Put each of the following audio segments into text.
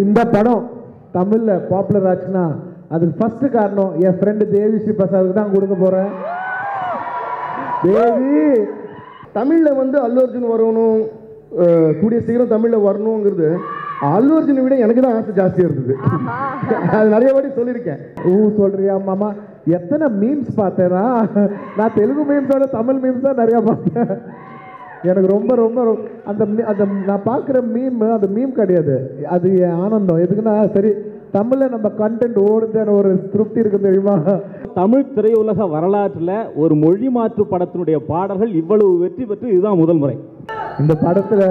இந்த படம் தமிழ்ல பாப்புலர் ஆச்சுன்னா அதுக்கு ஃபர்ஸ்ட் காரணம் என் ஃப்ரெண்டு தேவி ஸ்ரீ பிரசாத்துக்கு தான் கொடுக்க போறேன். தேவி தமிழில் வந்து அல்லு அர்ஜுன் வரணும், கூடிய சீக்கிரம் தமிழில் வரணுங்கிறது அல்லு அர்ஜுனை விட எனக்கு தான் ஆசை ஜாஸ்தியாக இருந்தது. அது நிறைய வாட்டி சொல்லியிருக்கேன். சொல்றியா மாமா? எத்தனை மீம்ஸ் பார்த்தேன்னா, நான் தெலுங்கு மீம்ஸோட தமிழ் மீம்ஸ் தான் நிறையா பார்த்தேன். எனக்கு ரொம்ப ரொம்ப அந்த அந்த நான் பார்க்குற மீம் அது மீம் கிடையாது, அது என் ஆனந்தம். எதுக்குன்னா சரி தமிழில் நம்ம கண்டென்ட் ஓடுதுன்னு ஒரு திருப்தி இருக்கு தெரியுமா? தமிழ் திரையுலக வரலாற்றில் ஒரு மொழி மாற்று படத்தினுடைய பாடல்கள் இவ்வளவு வெற்றி பெற்று இதுதான் முதல் முறை. இந்த படத்தில்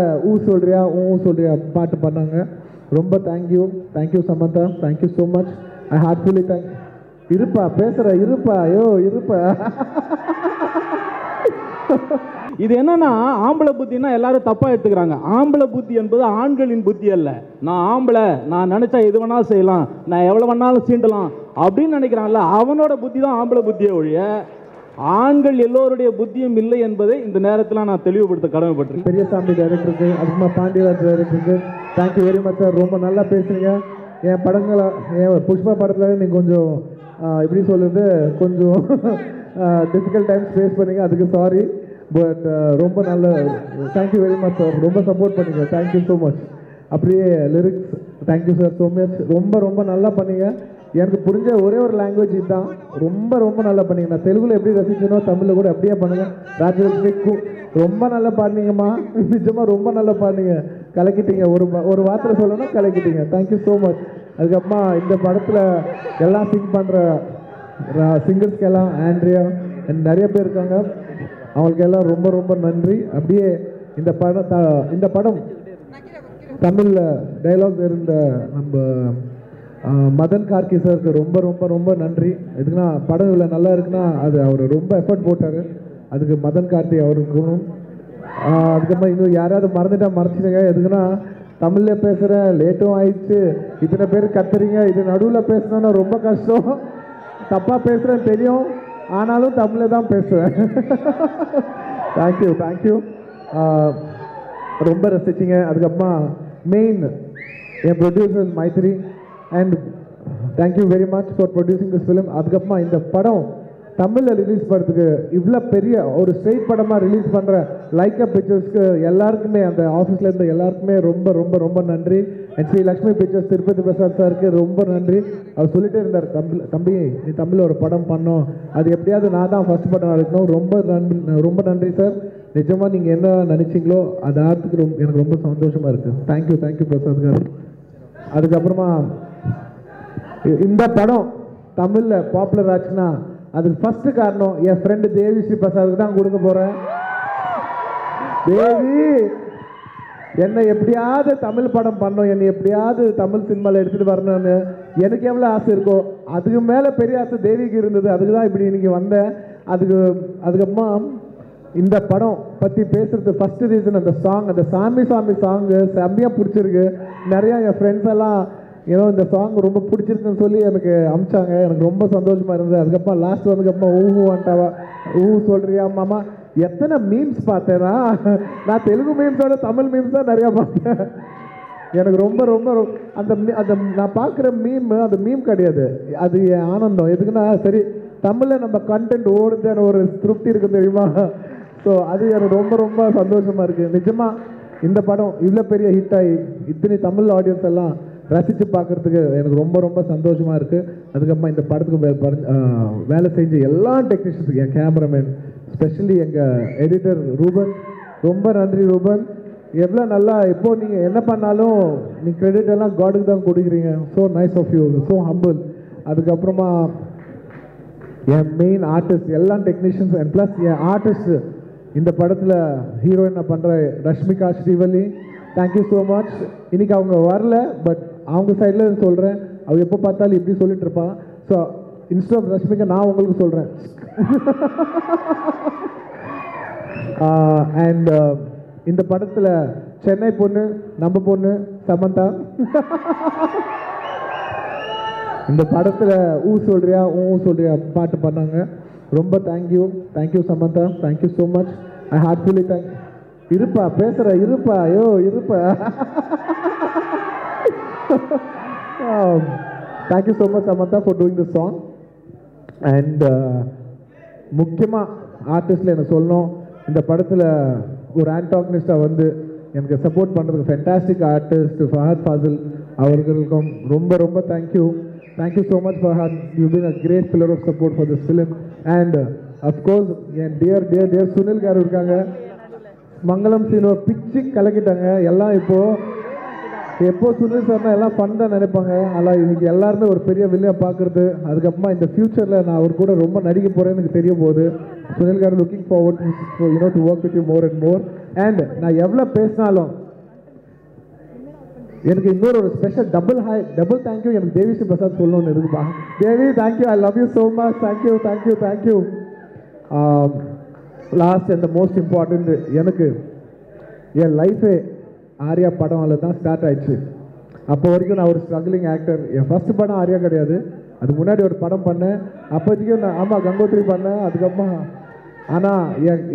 சொல்றியா சொல்றியா பாட்டு பண்ணாங்க. ரொம்ப thank you Samantha, thank you so much. I heartfully இருப்பா பேசுகிற இருப்பா இருப்பா. இது என்னன்னா ஆம்பளை புத்தின்னா எல்லாரும் தப்பா எடுத்துக்கிறாங்க. ஆம்பளை புத்தி என்பது ஆண்களின் புத்தி அல்ல. நான் ஆம்பளை, நான் நினைச்சா எது வேணாலும் செய்யலாம், நான் எவ்வளவு வேணாலும் சீண்டலாம் அப்படின்னு நினைக்கிறான்ல, அவனோட புத்தி தான் ஆம்பளை புத்தியை ஒழிய ஆண்கள் எல்லோருடைய புத்தியும் இல்லை என்பதை இந்த நேரத்தில் நான் தெளிவுபடுத்த கடமைப்பட்டிருக்கேன். பெரியசாமி டைரக்டருக்கு, அதுமா பாண்டியராஜ் டைரக்டருக்கு தேங்க்யூ வெரி மச் சார். ரொம்ப நல்லா பேசுறீங்க. என் படங்களை, என் புஷ்பா படத்தில் நீங்கள் கொஞ்சம் எப்படி சொல்லுறது, கொஞ்சம் டிஃபிகல்ட் டைம்ஸ் ஃபேஸ் பண்ணீங்க, அதுக்கு சாரி. பட் ரொம்ப நல்ல தேங்க்யூ வெரி மச் சார். ரொம்ப சப்போர்ட் பண்ணீங்க, தேங்க்யூ ஸோ மச். அப்படியே lyrics thank you sir so much. ரொம்ப நல்லா பண்ணீங்க. எனக்கு புரிஞ்ச ஒரே ஒரு லாங்குவேஜ் இதுதான். ரொம்ப நல்லா பண்ணீங்க. நான் தெலுங்குல எப்படி ரசிச்சனோ தமிழில் கூட அப்படியே பண்ணுங்க. ராஜலட்சுமி ரொம்ப நல்லா பாடினீங்கம்மா, நிஜமாக ரொம்ப நல்லா பாடினீங்க, கலக்கிட்டீங்க. ஒரு வார்த்தை சொல்லணும், கலக்கிட்டீங்க. Thank you so much. அதுக்கப்புறமா இந்த படத்தில் எல்லாம் சிங் பண்ணுற சிங்கர்ஸ்க்கெல்லாம் ஆண்ட்ரியா நிறைய பேர் இருக்காங்க, அவங்களுக்கு எல்லாம் ரொம்ப நன்றி. அப்படியே இந்த படம் தமிழில் டைலாக் இருந்த நம்ம மதன் கார்கி சாருக்கு ரொம்ப நன்றி. எதுக்குன்னா படம் இவ்வளோ நல்லா இருக்குன்னா அது அவர் ரொம்ப எஃபர்ட் போட்டார், அதுக்கு மதன் கார்கி அவருக்கும். அதுக்கப்புறம் இன்னும் யாராவது மறந்துடுங்க. எதுக்குன்னா தமிழில் பேசுகிறேன், லேட்டும் ஆயிடுச்சு, இத்தனை பேர் கத்துறீங்க, இது நடுவில் பேசணுன்னா ரொம்ப கஷ்டம். தப்பாக பேசுகிறேன்னு தெரியும், ஆனாலும் தமிழில் தான் பேசுவேன். தேங்க்யூ ரொம்ப ரசிச்சிங்க. அதுக்கப்புறமா மெயின் என் producer Mythri, and thank you very much for producing this film. அதுக்கப்புறமா இந்த படம் தமிழில் ரிலீஸ் பண்ணுறதுக்கு இவ்வளோ பெரிய ஒரு ஸ்ட்ரெயிட் படமாக ரிலீஸ் பண்ணுற லைக்கா பிக்சர்ஸ்க்கு எல்லாருக்குமே, அந்த ஆஃபீஸில் இருந்த எல்லாருக்குமே ரொம்ப நன்றி. அண்ட் ஸ்ரீ லக்ஷ்மி பிக்சர்ஸ் திருப்பதி பிரசாத் சாருக்கு ரொம்ப நன்றி. அவர் சொல்லிட்டே இருந்தார், தம்பி நீ தமிழில் ஒரு படம் பண்ணோம், அது எப்படியாவது நான் தான் ஃபர்ஸ்ட் படம் இருக்கணும். ரொம்ப நன்றி சார். நிஜமாக நீங்கள் என்ன நினச்சிங்களோ அது ஆகிறதுக்கு எனக்கு ரொம்ப சந்தோஷமாக இருக்குது. Thank you Prasad car. அதுக்கப்புறமா இந்த படம் தமிழில் பாப்புலர் ஆச்சுன்னா அதுக்கு ஃபர்ஸ்ட் காரணம் என் ஃப்ரெண்டு தேவி ஸ்ரீ பிரசாத்துக்கு தான் கொடுக்க போகிறேன். தேவி என்னை எப்படியாவது தமிழ் படம் பண்ணோம், என்னை எப்படியாவது தமிழ் சினிமாவில் எடுத்துகிட்டு வரணும்னு எனக்கு எவ்வளோ ஆசை இருக்கோ அதுக்கு மேலே பெரிய ஆசை தேவிக்கு இருந்தது. அதுக்கு தான் இப்படி இன்னைக்கு வந்தேன். அதுக்கப்புறமா இந்த படம் பற்றி பேசுறது ஃபர்ஸ்ட் ரீசன் அந்த சாங், அந்த சாமி சாங்கு செம்மையாக பிடிச்சிருக்கு. நிறையா என் ஃப்ரெண்ட்ஸ் எல்லாம் ஏதோ இந்த சாங் ரொம்ப பிடிச்சிருக்குன்னு சொல்லி எனக்கு அமிச்சாங்க, எனக்கு ரொம்ப சந்தோஷமாக இருந்தது. அதுக்கப்புறம் லாஸ்ட் வந்ததுக்கப்புறம் வந்துட்டாவா சொல்றியா மாமா? எத்தனை மீம்ஸ் பார்த்தேன்னா, நான் தெலுங்கு மீம்ஸோட தமிழ் மீம்ஸ் தான் நிறையா பார்த்தேன். எனக்கு ரொம்ப அந்த நான் பார்க்குற மீம் அது மீம் கிடையாது, அது என் ஆனந்தம். எதுக்குன்னா சரி தமிழில் நம்ம கண்டென்ட் ஓடுதுன்னு ஒரு திருப்தி இருக்கு தெரியுமா? ஸோ அது எனக்கு ரொம்ப சந்தோஷமாக இருக்குது. நிஜமாக இந்த படம் இவ்வளோ பெரிய ஹிட் ஆகி இத்தனை தமிழ் ஆடியன்ஸ் எல்லாம் ரசித்து பார்க்குறதுக்கு எனக்கு ரொம்ப சந்தோஷமாக இருக்குது. அதுக்கப்புறமா இந்த படத்துக்கு வேலை செஞ்ச எல்லா டெக்னீஷியன்ஸுக்கு, என் கேமராமேன், ஸ்பெஷலி எங்கள் எடிட்டர் ரூபன், ரொம்ப நன்றி ரூபன். எவ்வளோ நல்லா எப்போ நீங்கள் என்ன பண்ணாலும் நீங்கள் கிரெடிட் எல்லாம் காடுக்கு தான் கொடுக்குறீங்க. So nice of you, so humble. அதுக்கப்புறமா என் மெயின் ஆர்டிஸ்ட், எல்லா டெக்னீஷியன்ஸ் அண்ட் ப்ளஸ் என் ஆர்டிஸ்ட் இந்த படத்தில் ஹீரோயினை பண்ணுற Rashmika Srivalli, thank you so much. இன்றைக்கி அவங்க வரல, பட் அவங்க சைடில் சொல்கிறேன், அவங்க எப்போ பார்த்தாலும் இப்படி சொல்லிட்டு இருப்பான். ஸோ இன்ஸ்டெட் ஆஃப் ரஷ்மிகா நான் உங்களுக்கு சொல்கிறேன். அண்ட் இந்த படத்தில் சென்னை பொண்ணு, நம்ம பொண்ணு சமந்தா இந்த படத்தில் சொல்றியா பாட்டு பண்ணாங்க. ரொம்ப thank you Samantha, thank you so much. I heartfully இருப்பா பேசுகிற இருப்பா இருப்பா. Thank you so much Samantha for doing this song. And முக்கியமாக ஆர்டிஸ்டில் எனக்கு சொல்லணும், இந்த படத்தில் ஒரு ஆன்டாகனிஸ்டாக வந்து எனக்கு சப்போர்ட் பண்ணுறதுக்கு ஃபென்டாஸ்டிக் ஆர்டிஸ்ட் ஃபஹத் ஃபாசில் அவர்களுக்கும் ரொம்ப ரொம்ப thank you. Thank you so much Fahadh, you been a great pillar of support for this film. And of course என் டியர் சுனில் கார் இருக்காங்க, மங்களம் சீனோ பிச்சு கலக்கிட்டாங்க எல்லாம். எப்போ சுனில் சார்னா எல்லாம் ஃபன் தான் நினைப்பாங்க, ஆனால் இன்னைக்கு எல்லாருமே ஒரு பெரிய வில்லையை பார்க்குறது, அதுக்கப்புறமா இந்த ஃபியூச்சரில் நான் அவர் கூட ரொம்ப நடிக்க போகிறேன்னு எனக்கு தெரிய போகுது. Sunil car looking forward to work with you more and more. And நான் எவ்வளோ பேசினாலும் எனக்கு இன்னொரு ஒரு ஸ்பெஷல் டபுள் தேங்க்யூ எனக்கு தேவி ஸ்ரீ பிரசாத் சொல்லணும்னு இருக்குப்பா. Devi thank you, I love you so much. Thank you. Last and the most important, எனக்கு என் லைஃபே ஆர்யா படம் தான் ஸ்டார்ட் ஆயிடுச்சு. அப்போ வரைக்கும் நான் ஒரு ஸ்ட்ரகிளிங் ஆக்டர். என் ஃபர்ஸ்ட் படம் ஆர்யா கிடையாது, அதுக்கு முன்னாடி ஒரு படம் பண்ணேன். அப்போதைக்கு நான் ஆமாம் கங்கோத்ரி பண்ணேன். அதுக்கப்புறமா ஆனால்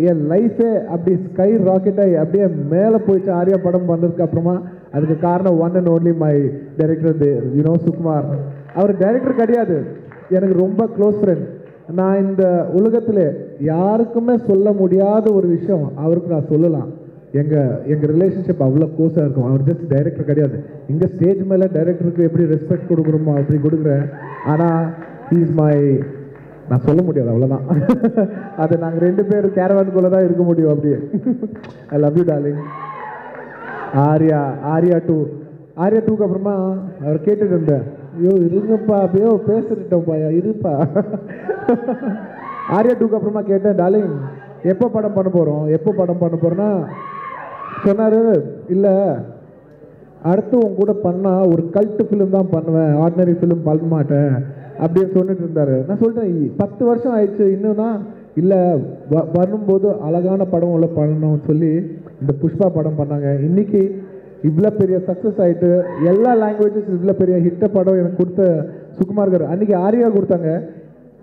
என் லைஃபே அப்படி ஸ்கை ராக்கெட்டாகி அப்படியே மேலே போயிடுச்சு ஆர்யா படம் பண்ணதுக்கு அப்புறமா. அதுக்கு காரணம் one and only my director Sukumar. அவர் டைரக்டர் கிடையாது, எனக்கு ரொம்ப க்ளோஸ் ஃப்ரெண்ட். நான் இந்த உலகத்தில் யாருக்குமே சொல்ல முடியாத ஒரு விஷயம் அவருக்கு நான் சொல்லலாம். எங்கள் ரிலேஷன்ஷிப் அவ்வளோ க்ளோஸாக இருக்கும். அவர் ஜஸ்ட் டைரக்டர் கிடையாது, இங்கே ஸ்டேஜ் மேலே டைரக்டருக்கு எப்படி ரெஸ்பெக்ட் கொடுக்குறோமோ அப்படி கொடுக்குறேன். ஆனால் ஹீஸ் மை, நான் சொல்ல முடியாது அவ்வளோதான். அது நாங்கள் 2 பேர் கேரவானுக்குள்ளே தான் இருக்க முடியும் அப்படியே. ஐ லவ் யூ டார்லிங். ஆர்யா 2க்கு அப்புறமா அவர் கேட்டுட்டு இருந்தேன், ஐயோ இருங்கப்பா அப்படியோ பேசிட்டோம்ப்பா இருப்பா. ஆர்யா 2க்கு அப்புறமா கேட்டேன், டார்லிங் எப்போ படம் பண்ண போகிறோன்னா சொன்னார், இல்லை அடுத்து உங்க கூட பண்ணால் ஒரு கல்ட்டு ஃபிலிம் தான் பண்ணுவேன், ஆர்டினரி ஃபிலிம் பண்ண மாட்டேன் அப்படின்னு சொல்லிட்டு இருந்தார். நான் சொல்லிட்டேன் 10 வருஷம் ஆயிடுச்சு இன்னும்னா, இல்லை வரும்போது அழகான படம் உள்ள பண்ணணும்னு சொல்லி இந்த புஷ்பா படம் பண்ணாங்க. இன்றைக்கி இவ்வளோ பெரிய சக்ஸஸ் ஆகிட்டு எல்லா லாங்குவேஜஸ் இவ்வளோ பெரிய ஹிட்ட படம் எனக்கு கொடுத்த சுகுமார் கார். அன்றைக்கி ஆர்யா கொடுத்தாங்க,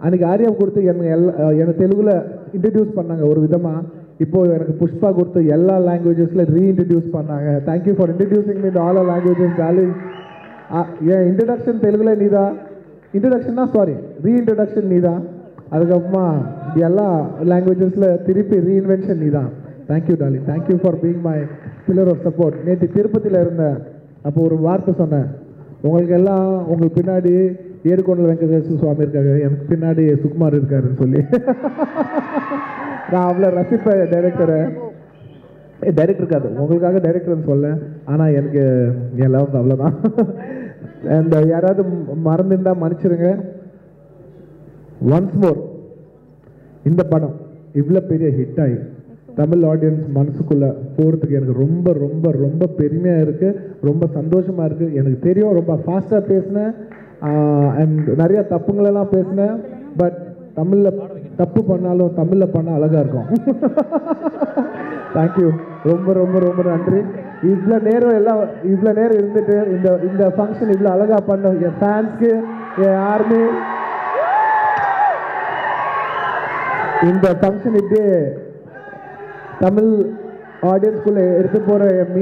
அன்றைக்கி ஆர்யா கொடுத்து என்னை தெலுங்கில் இன்ட்ரடியூஸ் பண்ணாங்க ஒரு விதமாக. இப்போது எனக்கு புஷ்பா கொடுத்து எல்லா லாங்குவேஜஸில் ரீஇன்ட்ரடியூஸ் பண்ணாங்க. Thank you for introducing me all languages darling. N introduction தெலுங்கில் நீதா, ரீஇன்ட்ரடக்ஷன் நீதான். அதுக்கப்புறமா எல்லா லாங்குவேஜஸில் திருப்பி ரீஇன்வென்ஷன் நீதான். Thank you darling, thank you for being my pillar of support. நேற்று திருப்பதியில் இருந்தேன், அப்போ ஒரு வார்த்தை சொன்னேன், உங்களுக்கு எல்லாம் உங்களுக்கு பின்னாடி ஏறுகொண்டல் வெங்கடேஸ்வர சுவாமி இருக்காரு, எனக்கு பின்னாடி சுகுமார் இருக்காருன்னு சொல்லி. நான் அவ்வளோ ரசிப்பேன் டைரக்டரை. டைரக்டர் இருக்காது, உங்களுக்காக டைரக்டர்னு சொல்ல, ஆனால் எனக்கு எல்லாம் அவ்வளோதான். அண்ட் யாராவது மறந்துருந்தால் மன்னிச்சிருங்க. ஒன்ஸ் மோர், இந்த படம் இவ்வளோ பெரிய ஹிட் ஆகி தமிழ் ஆடியன்ஸ் மனசுக்குள்ளே போகிறதுக்கு எனக்கு ரொம்ப ரொம்ப ரொம்ப பெருமையாக இருக்குது, ரொம்ப சந்தோஷமாக இருக்குது. எனக்கு தெரியும் ரொம்ப ஃபாஸ்ட்டாக பேசினேன் அண்ட் நிறையா தப்புங்களெல்லாம் பேசினேன். பட் தமிழில் தப்பு பண்ணாலும் தமிழில் பண்ணால் அழகாக இருக்கும். தேங்க்யூ, ரொம்ப ரொம்ப ரொம்ப நன்றி. இவ்வளோ நேரம் இருந்துட்டு இந்த ஃபங்க்ஷன் இவ்வளோ அழகாக பண்ண என் ஃபேன்ஸ்க்கு, என் ஆர்மி, இந்த ஃபங்க்ஷன் இப்படியே தமிழ் ஆடியன்ஸ்குள்ளே எடுத்து போகிற என்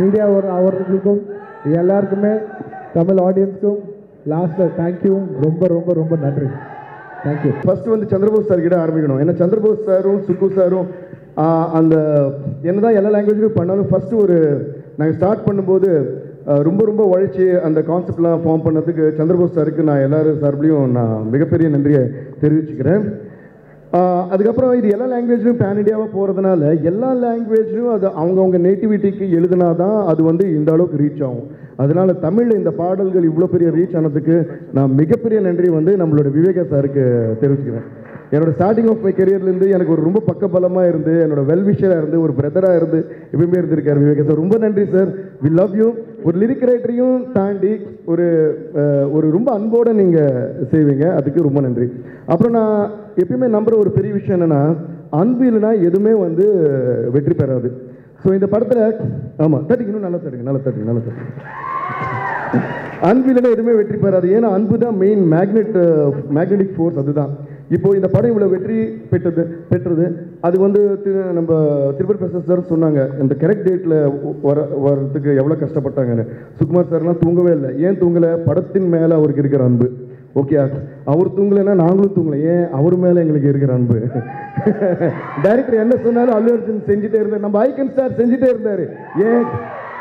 மீடியா அவர்களுக்கும் எல்லாருக்குமே தமிழ் ஆடியன்ஸ்க்கும் லாஸ்ட்டில் தேங்க்யூ, ரொம்ப ரொம்ப ரொம்ப நன்றி. தேங்க்யூ. ஃபர்ஸ்ட் வந்து சந்திரபோஸ் சார் கிட்ட ஆரம்பிக்கணும். ஏன்னா சந்திரபோஸ் சாரும் சுக்கு சாரும் அந்த என்னதான் எல்லா லாங்குவேஜ்லையும் பண்ணாலும் ஃபஸ்ட்டு நாங்கள் ஸ்டார்ட் பண்ணும்போது ரொம்ப ரொம்ப உழைச்சி அந்த கான்செப்ட்லாம் ஃபார்ம் பண்ணதுக்கு சந்திரபோஸ் சாருக்கு நான் எல்லாரும் சார்பிலையும் நான் மிகப்பெரிய நன்றியை தெரிவிச்சுக்கிறேன். அதுக்கப்புறம் இது எல்லா லாங்குவேஜ்லையும் பேன் இண்டியாவாக போகிறதுனால எல்லா லாங்குவேஜ்லையும் அது அவங்கவுங்க நேட்டிவிட்டிக்கு எழுதுனா தான் அது வந்து இந்த அளவுக்கு ரீச் ஆகும். அதனால் தமிழில் இந்த பாடல்கள் இவ்வளோ பெரிய ரீச் ஆனதுக்கு நான் மிகப்பெரிய நன்றி வந்து நம்மளோட விவேகா சாருக்கு தெரிவிச்சுக்கிறேன். என்னோட ஸ்டார்டிங் ஆஃப் மை கெரியர்லேருந்து எனக்கு ஒரு ரொம்ப பக்கபலமாக இருந்து என்னோட வெல்விஷராக இருந்து ஒரு பிரதராக இருந்து எப்பவுமே இருந்திருக்காரு விவேகா சார். ரொம்ப நன்றி சார், வி லவ் யூ. ஒரு லிரிக் ரைட்டரையும் தாண்டி ஒரு ரொம்ப அன்போடு நீங்கள் செய்வீங்க, அதுக்கு ரொம்ப நன்றி. அப்புறம் நான் எப்பயுமே நம்புகிற ஒரு பெரிய விஷயம் என்னென்னா, அன்பு இல்லைனா எதுவுமே வந்து வெற்றி பெறாது. ஸோ இந்த படத்தில் ஆமாம் தட்டிங்க, இன்னும் நல்லா தட்டுங்க. அன்பு இல்லைனா எதுவுமே வெற்றி பெறாது. ஏன்னா அன்பு தான் மெயின் மேக்னெட்டிக் ஃபோர்ஸ். அதுதான் இப்போ இந்த படம் இவ்வளோ வெற்றி பெற்றது அது வந்து நம்ம திருப்பதி பிரசாத் சார் சொன்னாங்க இந்த கரெக்ட் டேட்டில் வர்றதுக்கு எவ்வளோ கஷ்டப்பட்டாங்கன்னு. சுகுமார் சார்லாம் தூங்கவே இல்லை. ஏன் தூங்கலை? படத்தின் மேலே அவருக்கு இருக்கிற அன்பு. ஓகே, அவர் தூங்கலைன்னா நாங்களும் தூங்கலை. ஏன்? அவர் மேலே எங்களுக்கு இருக்கிற அன்பு. டைரக்டர் என்ன சொன்னாலும் அல்லு அர்ஜுன் செஞ்சுட்டே இருந்தார். நம்ம ஐக்கன் ஸ்டார் செஞ்சுட்டே இருந்தார். ஏன்?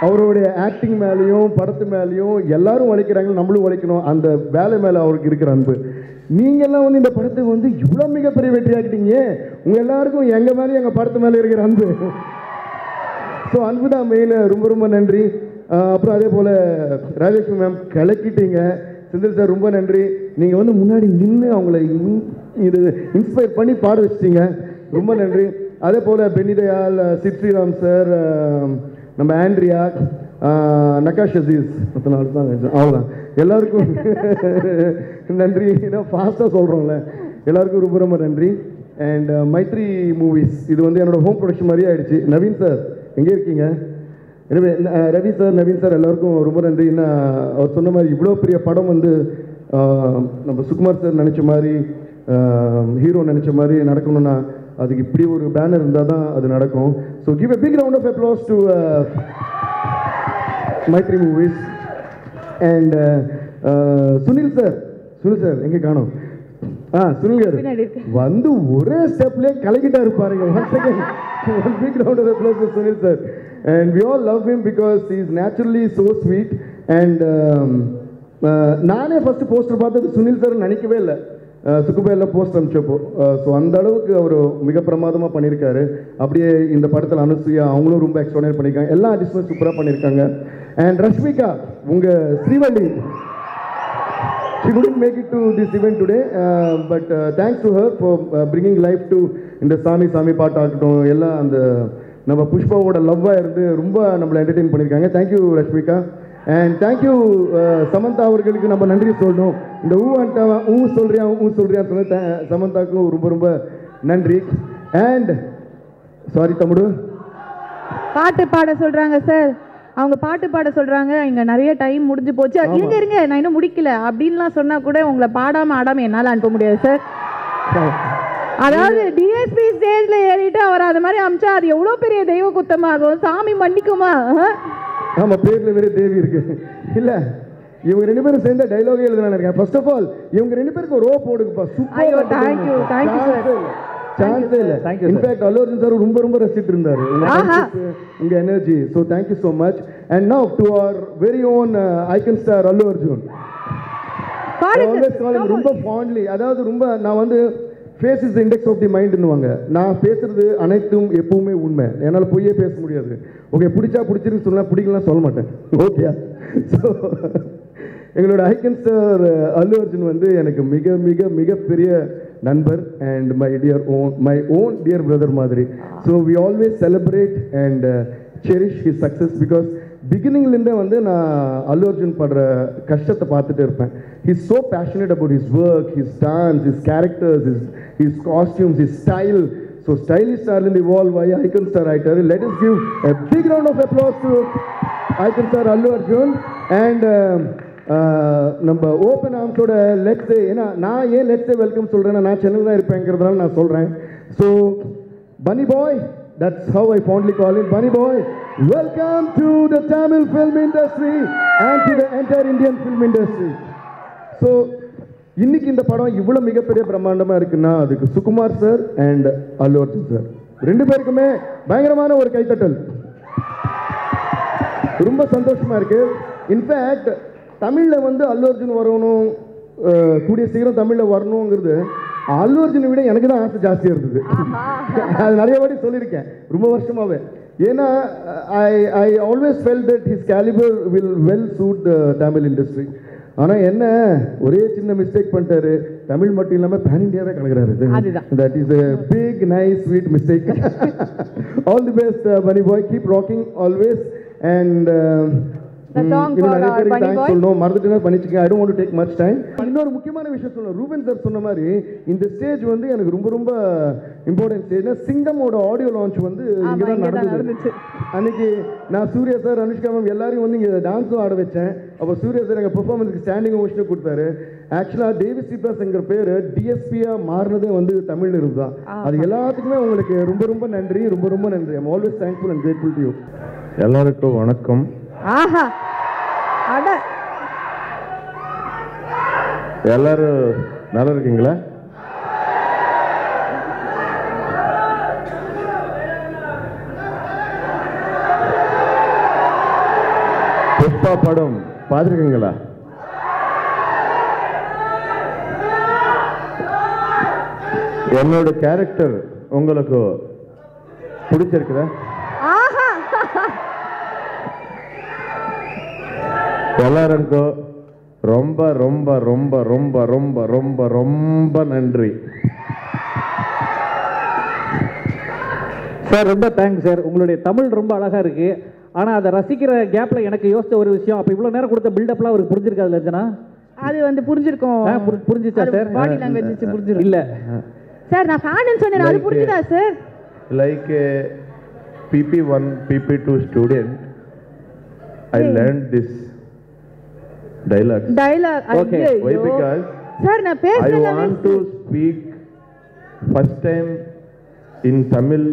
அவருடைய ஆக்டிங் மேலேயும் படத்து மேலேயும் எல்லாரும் உழைக்கிறாங்க, நம்மளும் உழைக்கணும். அந்த வேலை மேலே அவருக்கு இருக்கிற அன்பு. நீங்கள்லாம் வந்து இந்த படத்தை வந்து இவ்வளோ மிகப்பெரிய வெற்றி ஆக்கிட்டீங்க. உங்கள் எல்லாருக்கும் எங்கள் மேலேயும் எங்கள் படத்து மேலே இருக்கிற அன்பு. ஸோ அன்பு தான் மெயின். ரொம்ப ரொம்ப நன்றி. அப்புறம் அதே போல் ராஜலட்சுமி மேம் கலக்கிட்டீங்க. செந்தில் சார் ரொம்ப நன்றி. நீங்கள் வந்து முன்னாடி நின்று அவங்கள இது இன்ஸ்பயர் பண்ணி பாட வச்சிட்டீங்க. ரொம்ப நன்றி. அதே போல் பெனிதயால், சித் ஸ்ரீராம் சார், நம்ம ஆண்ட்ரியா, நகாஷ் அசீஸ், அவ்வளோதான். எல்லாருக்கும் நன்றி. ஏன்னா ஃபாஸ்ட்டாக சொல்கிறோம்ல, எல்லாருக்கும் ரொம்ப ரொம்ப நன்றி. அண்ட் மைத்ரி மூவிஸ் இது வந்து என்னோடய ஹோம் ப்ரொடக்ஷன் மாதிரியே ஆயிடுச்சு. நவீன் சார் எங்கே இருக்கீங்க? எனவே ரவி சார், நவீன் சார் எல்லாருக்கும் ரொம்ப நன்றி. ஏன்னா அவர் சொன்ன மாதிரி இவ்வளோ பெரிய படம் வந்து நம்ம சுகுமார் சார் நினச்ச மாதிரி, ஹீரோ நினச்ச மாதிரி நடக்கணும்னா அதுக்கு இப்படி ஒரு பேனர் இருந்தால் தான் அது நடக்கும். So give a big round of applause to Mythri movies. And Sunil sir எங்கே காணோம்? சுனில் சார் வந்து ஒரே ஸ்டெப்லேயே கலக்கிட்டாரு பாருங்க. One second, one big round of applause to Sunil sir. And we all love him because he is naturally so sweet. And நானே first poster பார்த்தது Sunil sir நினைக்கவே இல்லை. சுக்குபேரில் போஸ்டர் அனுப்பிச்சப்போ. ஸோ அந்த அளவுக்கு அவர் மிக பிரமாதமாக பண்ணியிருக்காரு. அப்படியே இந்த படத்தில் அனுசூயா அவங்களும் ரொம்ப எக்ஸ்ட்ரானரி பண்ணியிருக்காங்க. எல்லா ஆர்டிஸ்டுமே சூப்பராக பண்ணியிருக்காங்க. அண்ட் ரஷ்மிகா, உங்கள் Srivalli, she couldn't make it to this event today, but thanks to her for bringing life to இந்த சாமி பாட்டு ஆகட்டும், எல்லாம் அந்த நம்ம புஷ்பாவோட லவ்வாக இருந்து ரொம்ப நம்மளை என்டர்டெயின் பண்ணியிருக்காங்க. Thank you Rashmika. And thank you Samantha அவர்களுக்கு நம்ம நன்றி சொல்லணும். இந்த சொல்றியான்னு சொன்ன சமந்தாவுக்கும் ரொம்ப ரொம்ப நன்றி. அண்ட் சாரி தம்முடு, பாட்டு பாட சொல்கிறாங்க சார், அவங்க பாட்டு பாட சொல்கிறாங்க. இங்கே நிறைய டைம் முடிஞ்சு போச்சு, இருங்க நான் இன்னும் முடிக்கல அப்படின்லாம் சொன்னால் கூட உங்களை பாடாமல் ஆடாமல் என்னால் அனுப்ப முடியாது சார். அதாவது டிஎஸ்பி ஸ்டேஜில் ஏறிட்டு அவர் அது மாதிரி அமிச்சா அது எவ்வளோ பெரிய தெய்வ குத்தமாகும். சாமி மன்னிக்குமா? ஆமாம், பேரில் வேறு தேவி இருக்கு. இல்லை, இவங்க ரெண்டு பேரும் சேர்ந்த டைலாகே எழுதுனா இருக்கேன். ஃபர்ஸ்ட் ஆஃப் ஆல் இவங்க ரெண்டு பேருக்கு ரோப் போடுங்கப்பா. Super, thank you sir. சான்ஸே இல்லை. இன்ஃபேக்ட் அல்லு அர்ஜுன் சார் ரொம்ப ரொம்ப ரசிட்டு இருந்தார் உங்க எனர்ஜி. So thank you so much. And now to our very own icon star Allu Arjun. ரொம்ப ஃபாண்ட்லி, அதாவது ரொம்ப நான் வந்து face is the index of the மைண்டுன்னுவாங்க. நான் பேசுறது அனைத்தும் எப்பவுமே உண்மை. என்னால் பொய்யே பேச முடியாது. ஓகே, பிடிச்சிருக்கு சொல்லலாம், பிடிக்கலாம் சொல்ல மாட்டேன். ஓகே, ஸோ எங்களோட ஐக்கன் ஸ்டார் அல்லு அர்ஜுன் வந்து எனக்கு மிக மிக மிகப்பெரிய நண்பர் and my own dear brother மாதிரி. So we always celebrate and cherish his success because பிகினிங்லேருந்தே வந்து நான் அல்லு அர்ஜுன் படுற கஷ்டத்தை பார்த்துட்டு இருப்பேன். He's so passionate about his work, his dance, his characters, his costumes, his style. So stylish ஸ்டார்லேருந்து இவால்வ் ஆகி ஐக்கன் ஸ்டார் ஆகிட்டார். Let us give a big round of applause to icon star Allu Arjun. And நம்ம open ஆர்ம்ஸோட let's டே, ஏன்னா நான் ஏன் let's day welcome சொல்கிறேன்னா நான் சென்னையில் தான் இருப்பேங்கிறதுனால நான் சொல்கிறேன். ஸோ பனி பாய், that's how I fondly call him, Bunny Boy. Welcome to the Tamil film industry and to the entire Indian film industry. So இன்னைக்கு இந்த படம் இவ்வளோ மிகப்பெரிய பிரம்மாண்டமாக இருக்குன்னா அதுக்கு Sukumar sir and Allu Arjun sir ரெண்டு பேருக்குமே பயங்கரமான ஒரு கைத்தட்டல். ரொம்ப சந்தோஷமாக இருக்குது. இன்ஃபேக்ட் தமிழில் வந்து அல்லு அர்ஜுன் வரணும், கூடிய சீக்கிரம் தமிழில் வரணுங்கிறது அல்லு அர்ஜுனை விட எனக்கு தான் ஆசை ஜாஸ்தியாக இருந்தது. அது நிறைய வாட்டி சொல்லியிருக்கேன் ரொம்ப வருஷமாகவே. ஏன்னா I always felt that his calibre will well suit the Tamil industry. ஆனால் என்ன ஒரே சின்ன மிஸ்டேக் பண்ணிட்டாரு, தமிழ் மட்டும் இல்லாமல் பேன் இண்டியாவே கலக்கிறாரு. That is a big nice sweet mistake. All the best Bunny Boy, keep rocking always. And the song for நிறைய our பேருக்கு bunny தேங்க்ஸ் boy. சொல்லணும், மறந்துட்டு பண்ணிச்சுங்க. I don't want to take much time. இன்னொரு முக்கியமான விஷயம் சொல்லணும். ரூபன் சார் சொன்ன மாதிரி இந்த ஸ்டேஜ் வந்து எனக்கு ரொம்ப ரொம்ப இம்பார்ட்டன்ட் ஸ்டேஜ். சிங்கமோட ஆடியோ லான்ச் வந்து இங்கே தான் நடந்துச்சு. அன்னைக்கு நான் சூர்யா சார், அனுஷ்கா மேம் எல்லாரையும் வந்து இங்கே டான்ஸும் ஆட வச்சேன். அப்போ சூர்யா சார் எங்கள் பெர்ஃபார்மன்ஸுக்கு ஸ்டாண்டிங் ஓஷனும் கொடுத்தாரு. ஆக்சுவலாக டேவிஸ் சிப்ராஸ்ங்கிற பேர் டிஎஸ்பியாக மாறினதே வந்து தமிழ் இருந்து தான். அது எல்லாத்துக்குமே உங்களுக்கு ரொம்ப ரொம்ப நன்றி, ரொம்ப ரொம்ப நன்றி. I'm always thankful and grateful to you. எல்லாருக்கும் வணக்கம். ஆஹா அட எல்லாரும் நல்லா இருக்கீங்களா? புஷ்பா படம் பார்த்துருக்கீங்களா? என்னோட கேரக்டர் உங்களுக்கு பிடிச்சிருக்குதா? எல்லாருக்கும் ரொம்ப ரொம்ப ரொம்ப ரொம்ப ரொம்ப ரொம்ப ரொம்ப நன்றி சார். ரொம்ப தேங்க்ஸ் சார். உங்களுடைய தமிழ் ரொம்ப அழகா இருக்கு. ஆனால் அதை ரசிக்கிற கேப்பில் எனக்கு யோசிச்ச ஒரு விஷயம், அப்போ இவ்வளோ நேரம் கொடுத்த பில்டப்லாம் அவருக்கு புரிஞ்சிருக்காது லஞ்சனா? அது வந்து புரிஞ்சிருக்கும். புரிஞ்சிச்சா சார்? பாடி லாங்குவேஜ் வச்சு புரிஞ்சிரும். இல்லை சார் நான் ஃபேன்னு சொன்னேன், அது புரிஞ்சுதா sir? Like PP1 PP2 student I learned this dialogue. Okay. Why? Because sir நான் I பேசல. want to speak first time in Tamil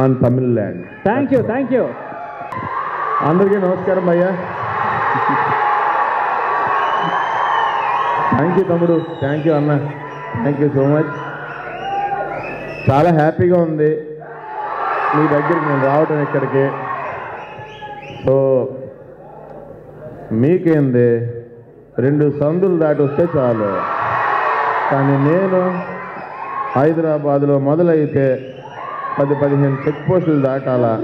on Tamil land. Thank you. అందరికీ నమస్కారం అయ్యా. థ్యాంక్ యూ తమ్ముడు, థ్యాంక్ యూ అన్న, థ్యాంక్ యూ సో మచ్. చాలా హ్యాపీగా ఉంది మీ దగ్గరికి నేను రావడం ఇక్కడికి. సో మీకేంది 2 సందులు దాటి వస్తే చాలు. కానీ నేను హైదరాబాద్లో మొదలైతే 10-15 చెక్ పోస్టులు దాటాలా,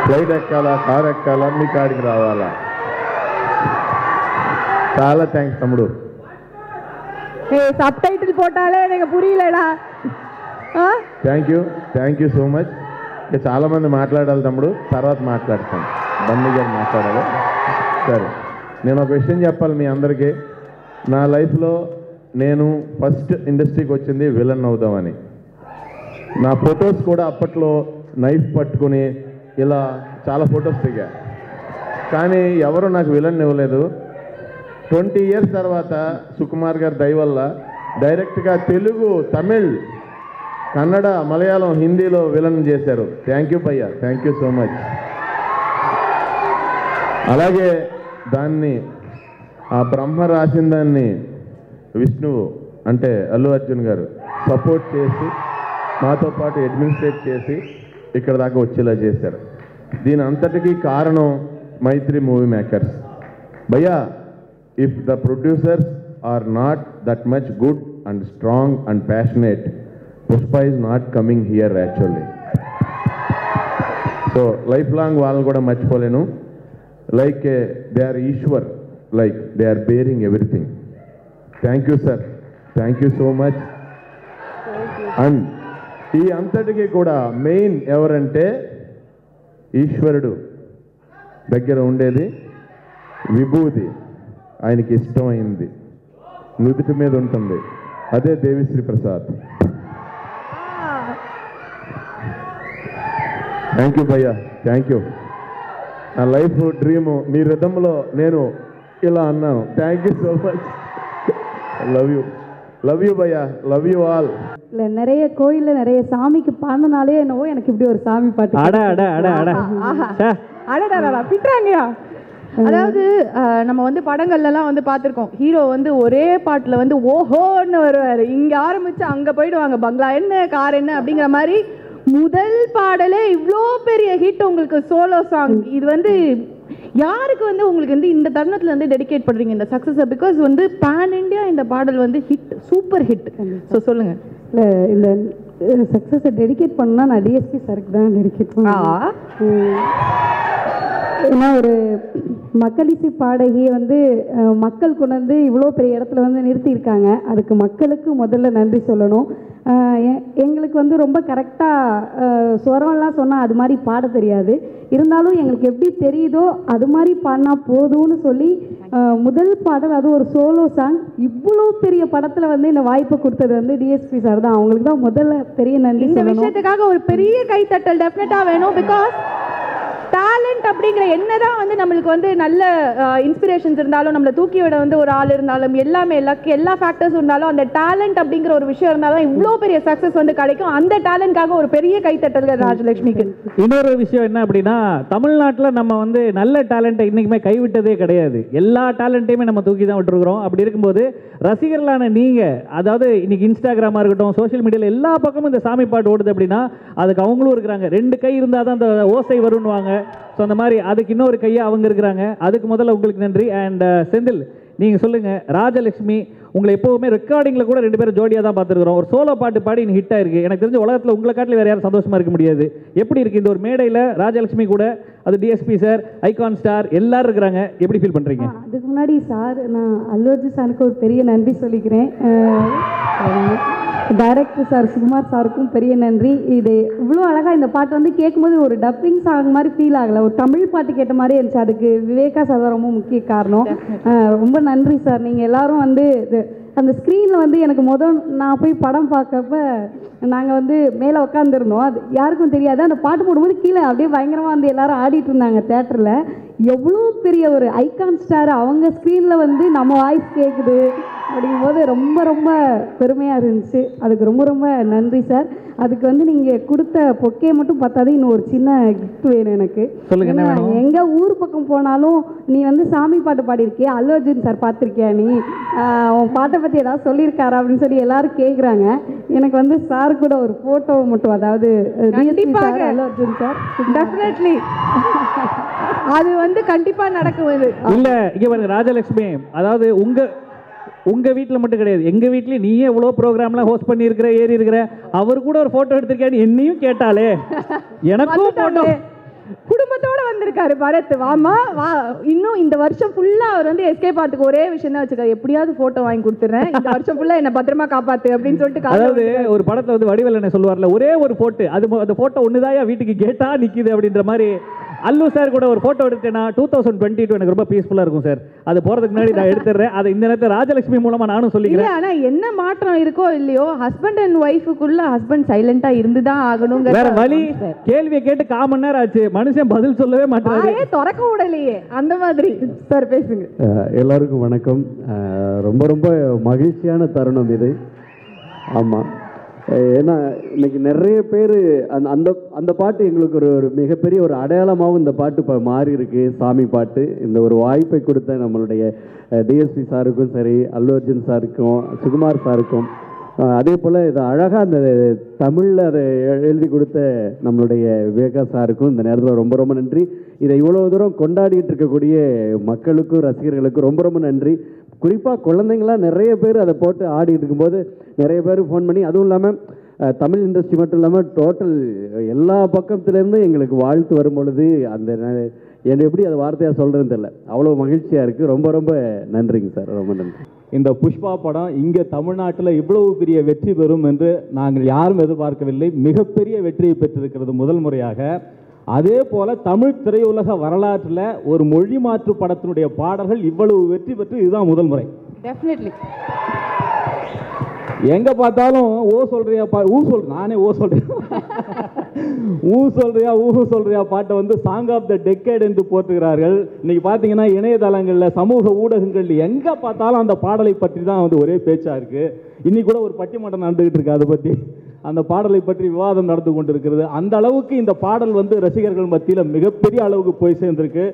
ఫ్లైట్ ఎక్కాలా, కార్ ఎక్కాలా, మీ కాడికి రావాలా. చాలా థ్యాంక్స్ తమ్ముడు. సబ్ టైటిల్ పోటాలే నాకు పురియలేడా. Thank you so much. ఇక చాలామంది మాట్లాడాలి తమ్ముడు, తర్వాత మాట్లాడతాను. బన్నీ గారు మాట్లాడాలి. సరే, నేను ఒక విషయం చెప్పాలి మీ అందరికీ. నా లైఫ్లో నేను ఫస్ట్ ఇండస్ట్రీకి వచ్చింది విలన్ అవుదామని. నా ఫొటోస్ కూడా అప్పట్లో నైఫ్ పట్టుకుని ఇలా చాలా ఫొటోస్ దిగా, కానీ ఎవరు నాకు విలన్ ఇవ్వలేదు. 20 years తర్వాత సుకుమార్ గారి దయ వల్ల డైరెక్ట్గా తెలుగు, తమిళ్, కన్నడ, మలయాళం, హిందీలో విలన్ చేశారు. థ్యాంక్ యూ భయ్యా, థ్యాంక్ యూ సో మచ్. అలాగే దాన్ని ఆ బ్రహ్మ రాసిన దాన్ని విష్ణువు అంటే అల్లు అర్జున్ గారు సపోర్ట్ చేసి మాతో పాటు అడ్మినిస్ట్రేట్ చేసి ఇక్కడ దాకా వచ్చేలా చేశారు. దీని అంతటికీ కారణం మైత్రి మూవీ మేకర్స్. భయ్యా, if the producers are not that much good and strong and passionate, Pushpa is not coming here actually. So life long వాళ్ళని కూడా మర్చిపోలేను. Like they are Eshwar, like they are bearing everything. Thank you sir, thank you so much. And ఈ అంతటికీ కూడా main ఎవరంటే ఈశ్వరుడు దగ్గర ఉండేది విభూది, ఆయనకి ఇష్టమైంది నుదుటి మీద ఉంటుంది, అదే దేవిశ్రీ ప్రసాద్. థ్యాంక్ యూ భయ్యా, థ్యాంక్ యూ. నా లైఫ్ డ్రీము మీ రిథంలో నేను ఇలా అన్నాను. Thank you so much. Love you Bhaiya, love you all. இல்லை, நிறைய கோயிலில் நிறைய சாமிக்கு பாடினாலே என்னவோ எனக்கு இப்படி ஒரு சாமி பாட்டு. பிட்டுறாங்கயா. அதாவது நம்ம வந்து படங்கள்லாம் வந்து பார்த்துருக்கோம், ஹீரோ வந்து ஒரே பாட்டில் வந்து ஓஹோன்னு வருவார். இங்கே ஆரம்பித்து அங்கே போயிடுவாங்க, பங்களா என்ன கார் என்ன அப்படிங்கிற மாதிரி. முதல் பாடலே இவ்வளோ பெரிய ஹிட் உங்களுக்கு, சோலோ சாங். இது வந்து யாருக்கு வந்து உங்களுக்கு வந்து இந்த தருணத்தில் வந்து டெடிகேட் பண்ணுறீங்க இந்த சக்ஸஸை? பிகாஸ் வந்து பேன் இண்டியா இந்த பாடல் வந்து ஹிட், சூப்பர் ஹிட். ஸோ சொல்லுங்கள். இல்லை, இந்த சக்ஸஸை டெடிகேட் பண்ணால் நான் டிஎஸ்பி சாருக்கு தான் டெடிகேட் பண்ணேன். ஏன்னா ஒரு மக்களிசை பாடகியை வந்து மக்கள் கொண்டு வந்து இவ்வளோ பெரிய இடத்துல வந்து நிறுத்தியிருக்காங்க. அதுக்கு மக்களுக்கு முதல்ல நன்றி சொல்லணும். எங்களுக்கு வந்து ரொம்ப கரெக்டாக ஸ்வரம்லாம் சொன்னால் அது மாதிரி பாட தெரியாது. இருந்தாலும் எங்களுக்கு எப்படி தெரியுதோ அது மாதிரி பாடினா போதும்னு சொல்லி முதல் பாடல் அது ஒரு சோலோ சாங் இவ்வளோ பெரிய படத்தில் வந்து இந்த வாய்ப்பை கொடுத்தது வந்து டிஎஸ்பி சார் தான். அவங்களுக்கு தான் முதல்ல பெரிய நன்றி. இந்த விஷயத்துக்காக ஒரு பெரிய கைத்தட்டல் டெஃபினட்டாக வேணும். பிகாஸ் டேலண்ட் அப்படிங்கிற என்னதான் வந்து நம்மளுக்கு வந்து நல்ல இன்ஸ்பிரேஷன்ஸ் இருந்தாலும் நம்மளை தூக்கி விட வந்து ஒரு ஆள் இருந்தாலும் எல்லாமே எல்லா ஃபேக்டர்ஸ் இருந்தாலும் அந்த டேலண்ட் அப்படிங்கிற ஒரு விஷயம் இருந்தாலும் இவ்வளோ பெரிய சக்ஸஸ் வந்து கிடைக்கும். அந்த டேலண்ட்காக ஒரு பெரிய கைத்தட்டல் ராஜலட்சுமிக்கு. இன்னொரு விஷயம் என்ன அப்படின்னா, தமிழ்நாட்டில் நம்ம வந்து நல்ல டேலண்ட்டை இன்றைக்குமே கைவிட்டதே கிடையாது. எல்லா டேலண்ட்டையுமே நம்ம தூக்கி தான் விட்டுருக்குறோம். அப்படி இருக்கும்போது ரசிகர்களான நீங்கள், அதாவது இன்னைக்கு இன்ஸ்டாகிராமாக இருக்கட்டும், சோஷியல் மீடியாவில் எல்லா பக்கமும் இந்த சாமி பாட்டு ஓடுது அப்படின்னா அதுக்கு அவங்களும் இருக்கிறாங்க. 2 கை இருந்தால் தான் அந்த ஓசை வரும்னுவாங்க. ஸோ அந்த மாதிரி அதுக்கு இன்னொரு கையை அவங்க இருக்கிறாங்க. அதுக்கு முதல்ல உங்களுக்கு நன்றி. அண்ட் செந்தில், நீங்கள் சொல்லுங்கள், ராஜலட்சுமி உங்களை எப்போவுமே ரெக்கார்டிங்கில் கூட 2 பேரும் ஜோடியாக தான் பார்த்துருக்குறோம். ஒரு சோலோ பாட்டு பாடி இன்னும் ஹிட் ஆயிருக்கு. எனக்கு தெரிஞ்ச உலகத்தில் உங்களை காட்டில் வேறு யாரும் சந்தோஷமாக இருக்க முடியாது. எப்படி இருக்குது இந்த ஒரு மேடையில் ராஜலட்சுமி கூட, அது டிஎஸ்பி சார், ஐகான் ஸ்டார் எல்லாரும் இருக்கிறாங்க, எப்படி ஃபீல் பண்ணுறீங்க? அதுக்கு முன்னாடி சார், நான் அல்லு அர்ஜுன் சாருக்கு ஒரு பெரிய நன்றி சொல்லிக்கிறேன். டைரக்டர் சார் சுகுமார் சாருக்கும் பெரிய நன்றி. இது இவ்வளோ அழகாக இந்த பாட்டு வந்து கேட்கும்போது ஒரு டப்பிங் சாங் மாதிரி ஃபீல் ஆகலை, ஒரு தமிழ் பாட்டு கேட்ட மாதிரி இருந்துச்சு. அதுக்கு விவேகா சார் தான் ரொம்ப முக்கிய காரணம். ரொம்ப நன்றி சார். நீங்கள் எல்லாரும் வந்து அந்த ஸ்க்ரீனில் வந்து எனக்கு நான் போய் படம் பார்க்கப்ப நாங்கள் வந்து மேலே உட்காந்துருந்தோம். அது யாருக்கும் தெரியாது. அந்த பாட்டு போடும்போது கீழே அப்படியே பயங்கரமாக வந்து எல்லாரும் ஆடிட்டு இருந்தாங்க தேட்டரில். எவ்வளோ பெரிய ஒரு ஐகான் ஸ்டார் அவங்க ஸ்க்ரீனில் வந்து நம்ம வாய்ஸ் கேட்குது அப்படிங்கும்போது ரொம்ப ரொம்ப பெருமையாக இருந்துச்சு. அதுக்கு ரொம்ப ரொம்ப நன்றி சார். அதுக்கு வந்து நீங்கள் கொடுத்த பொக்கே மட்டும் பார்த்தாது, இன்னும் ஒரு சின்ன கிஃப்ட் வேணும் எனக்கு. எங்கள் ஊர் பக்கம் போனாலும் நீ வந்து சாமி பாட்டு பாடியிருக்கியா, அல்லு அர்ஜுன் சார் பார்த்துருக்கியா, நீ உன் பாட்டை பற்றி ஏதாவது சொல்லியிருக்காரா அப்படின்னு சொல்லி எல்லாரும் கேட்குறாங்க. எனக்கு வந்து சார் கூட ஒரு ஃபோட்டோ மட்டும், அதாவது கண்டிப்பாக அல்லு அர்ஜுன் சார் டெஃபினெட்லி அது வந்து கண்டிப்பாக நடக்கும். இல்லை இங்கே பாருங்க ராஜலட்சுமி, அதாவது உங்கள் வீட்டில் மட்டும் கிடையாது, எங்கள் வீட்லேயும் நீயே எவ்வளோ ப்ரோக்ராம்லாம் ஹோஸ்ட் பண்ணியிருக்கிற, ஏறி இருக்கிற, அவர் கூட ஒரு ஃபோட்டோ எடுத்திருக்கேன்னு என்னையும் கேட்டாலே எனக்கும் ஃபோட்டோ. குடும்பத்தோட வந்திருக்காரு பரத். வாமா வா, இன்னும் இந்த வருஷம் ஃபுல்லா அவர் வந்து எஸ்கேப் ஆகிறதுக்கு ஒரே விஷயம் தான் வச்சுக்காரு, எப்படியாவது போட்டோ வாங்கி கொடுத்துறேன், இந்த வருஷம் ஃபுல்லா என்ன பத்திரமா காப்பாத்து அப்படின்னு சொல்லிட்டு. அதாவது ஒரு படத்துல வந்து வடிவேல் என்ன சொல்லுவார்ல, ஒரே ஒரு போட்டோ, அந்த போட்டோ ஒண்ணுதாயா வீட்டுக்கு கேட்டா நிக்குது அப்படின்ற மாதிரி. அல்லு சார் கூட ஒரு போட்டோ எடுத்தேன்னா 2022 எனக்கு ரொம்ப பீஸ்ஃபுல்லா இருக்கும் சார். அது போறதுக்கு முன்னாடி நான் எடுத்துறேன். அதை இந்த நேரத்தில் ராஜலட்சுமி மூலமா நானும் சொல்லிக்கிறேன். ஆனா என்ன மாற்றம் இருக்கோ இல்லையோ, ஹஸ்பண்ட் அண்ட் ஒய்ஃபுக்குள்ள ஹஸ்பண்ட் சைலண்டா இருந்துதான் ஆகணும். வேற வழி. கேள்வியை கேட்டு 1/4 மணி நேரம் ஆச்சு, மனுஷன் பதில் சொல்லவே மாட்டாரு, திறக்க விடலையே. அந்த மாதிரி சார் பேசுங்க. எல்லாருக்கும் வணக்கம். ரொம்ப ரொம்ப மகிழ்ச்சியான தருணம் இது. ஆமாம், ஏன்னா இன்னைக்கு நிறைய பேர் அந்த பாட்டு எங்களுக்கு ஒரு மிகப்பெரிய ஒரு அடையாளமாகவும் இந்த பாட்டு இப்போ மாறி இருக்கு. சாமி பாட்டு. இந்த ஒரு வாய்ப்பை கொடுத்த நம்மளுடைய டிஎஸ்பி சாருக்கும் சரி, அல்லு அர்ஜுன் சாருக்கும், சுகுமார் சாருக்கும், அதே போல் இதை அழகாக அந்த தமிழில் அதை எழுதி கொடுத்த நம்மளுடைய விவேகா சாருக்கும் இந்த நேரத்தில் ரொம்ப ரொம்ப நன்றி. இதை இவ்வளோ தூரம் கொண்டாடிட்டு இருக்கக்கூடிய மக்களுக்கும் ரசிகர்களுக்கும் ரொம்ப ரொம்ப நன்றி. குறிப்பாக குழந்தைங்களாம் நிறைய பேர் அதை போட்டு ஆடிட்டு இருக்கும்போது நிறைய பேர் ஃபோன் பண்ணி, அதுவும் இல்லாமல் தமிழ் இண்டஸ்ட்ரி மட்டும் இல்லாமல் டோட்டல் எல்லா பக்கத்துலேருந்து எங்களுக்கு வாழ்த்து வரும் பொழுது அந்த என்ன எப்படி அதை வார்த்தையாக சொல்கிறதுன்னு தெரியல, அவ்வளோ மகிழ்ச்சியாக இருக்குது. ரொம்ப ரொம்ப நன்றிங்க சார், ரொம்ப நன்றி. இந்த புஷ்பா படம் இங்கே தமிழ்நாட்டில் இவ்வளவு பெரிய வெற்றி பெறும் என்று நாங்கள் யாரும் எதிர்பார்க்கவில்லை. மிகப்பெரிய வெற்றியை பெற்றிருக்கிறது முதல் முறையாக. அதே போல தமிழ் திரையுலக வரலாற்றில் ஒரு மொழி மாற்று படத்தினுடைய பாடல்கள் இவ்வளவு வெற்றி பெற்று இதுதான் முதல் முறை. டெஃபினெட்லி. எங்க பார்த்தாலும் ஓ சொல்றியா ஊ சொல், நானே ஓ சொல்றேன், ஊ சொல்றியா பாட்டை வந்து சாங் ஆஃப் த டெக்கேட் என்று போட்டுகிறார்கள். இன்னைக்கு பார்த்தீங்கன்னா இணையதளங்களில், சமூக ஊடகங்கள் எங்க பார்த்தாலும் அந்த பாடலை பற்றி தான் வந்து ஒரே பேச்சா இருக்கு. இன்னைக்கு கூட ஒரு பட்டிமன்றம் நடந்துகிட்டு இருக்கு, அதை பற்றி அந்த பாடலை பற்றி விவாதம் நடந்து கொண்டிருக்கிறது. அந்த அளவுக்கு இந்த பாடல் வந்து ரசிகர்கள் மத்தியில் மிகப்பெரிய அளவுக்கு போய் சேர்ந்திருக்கு.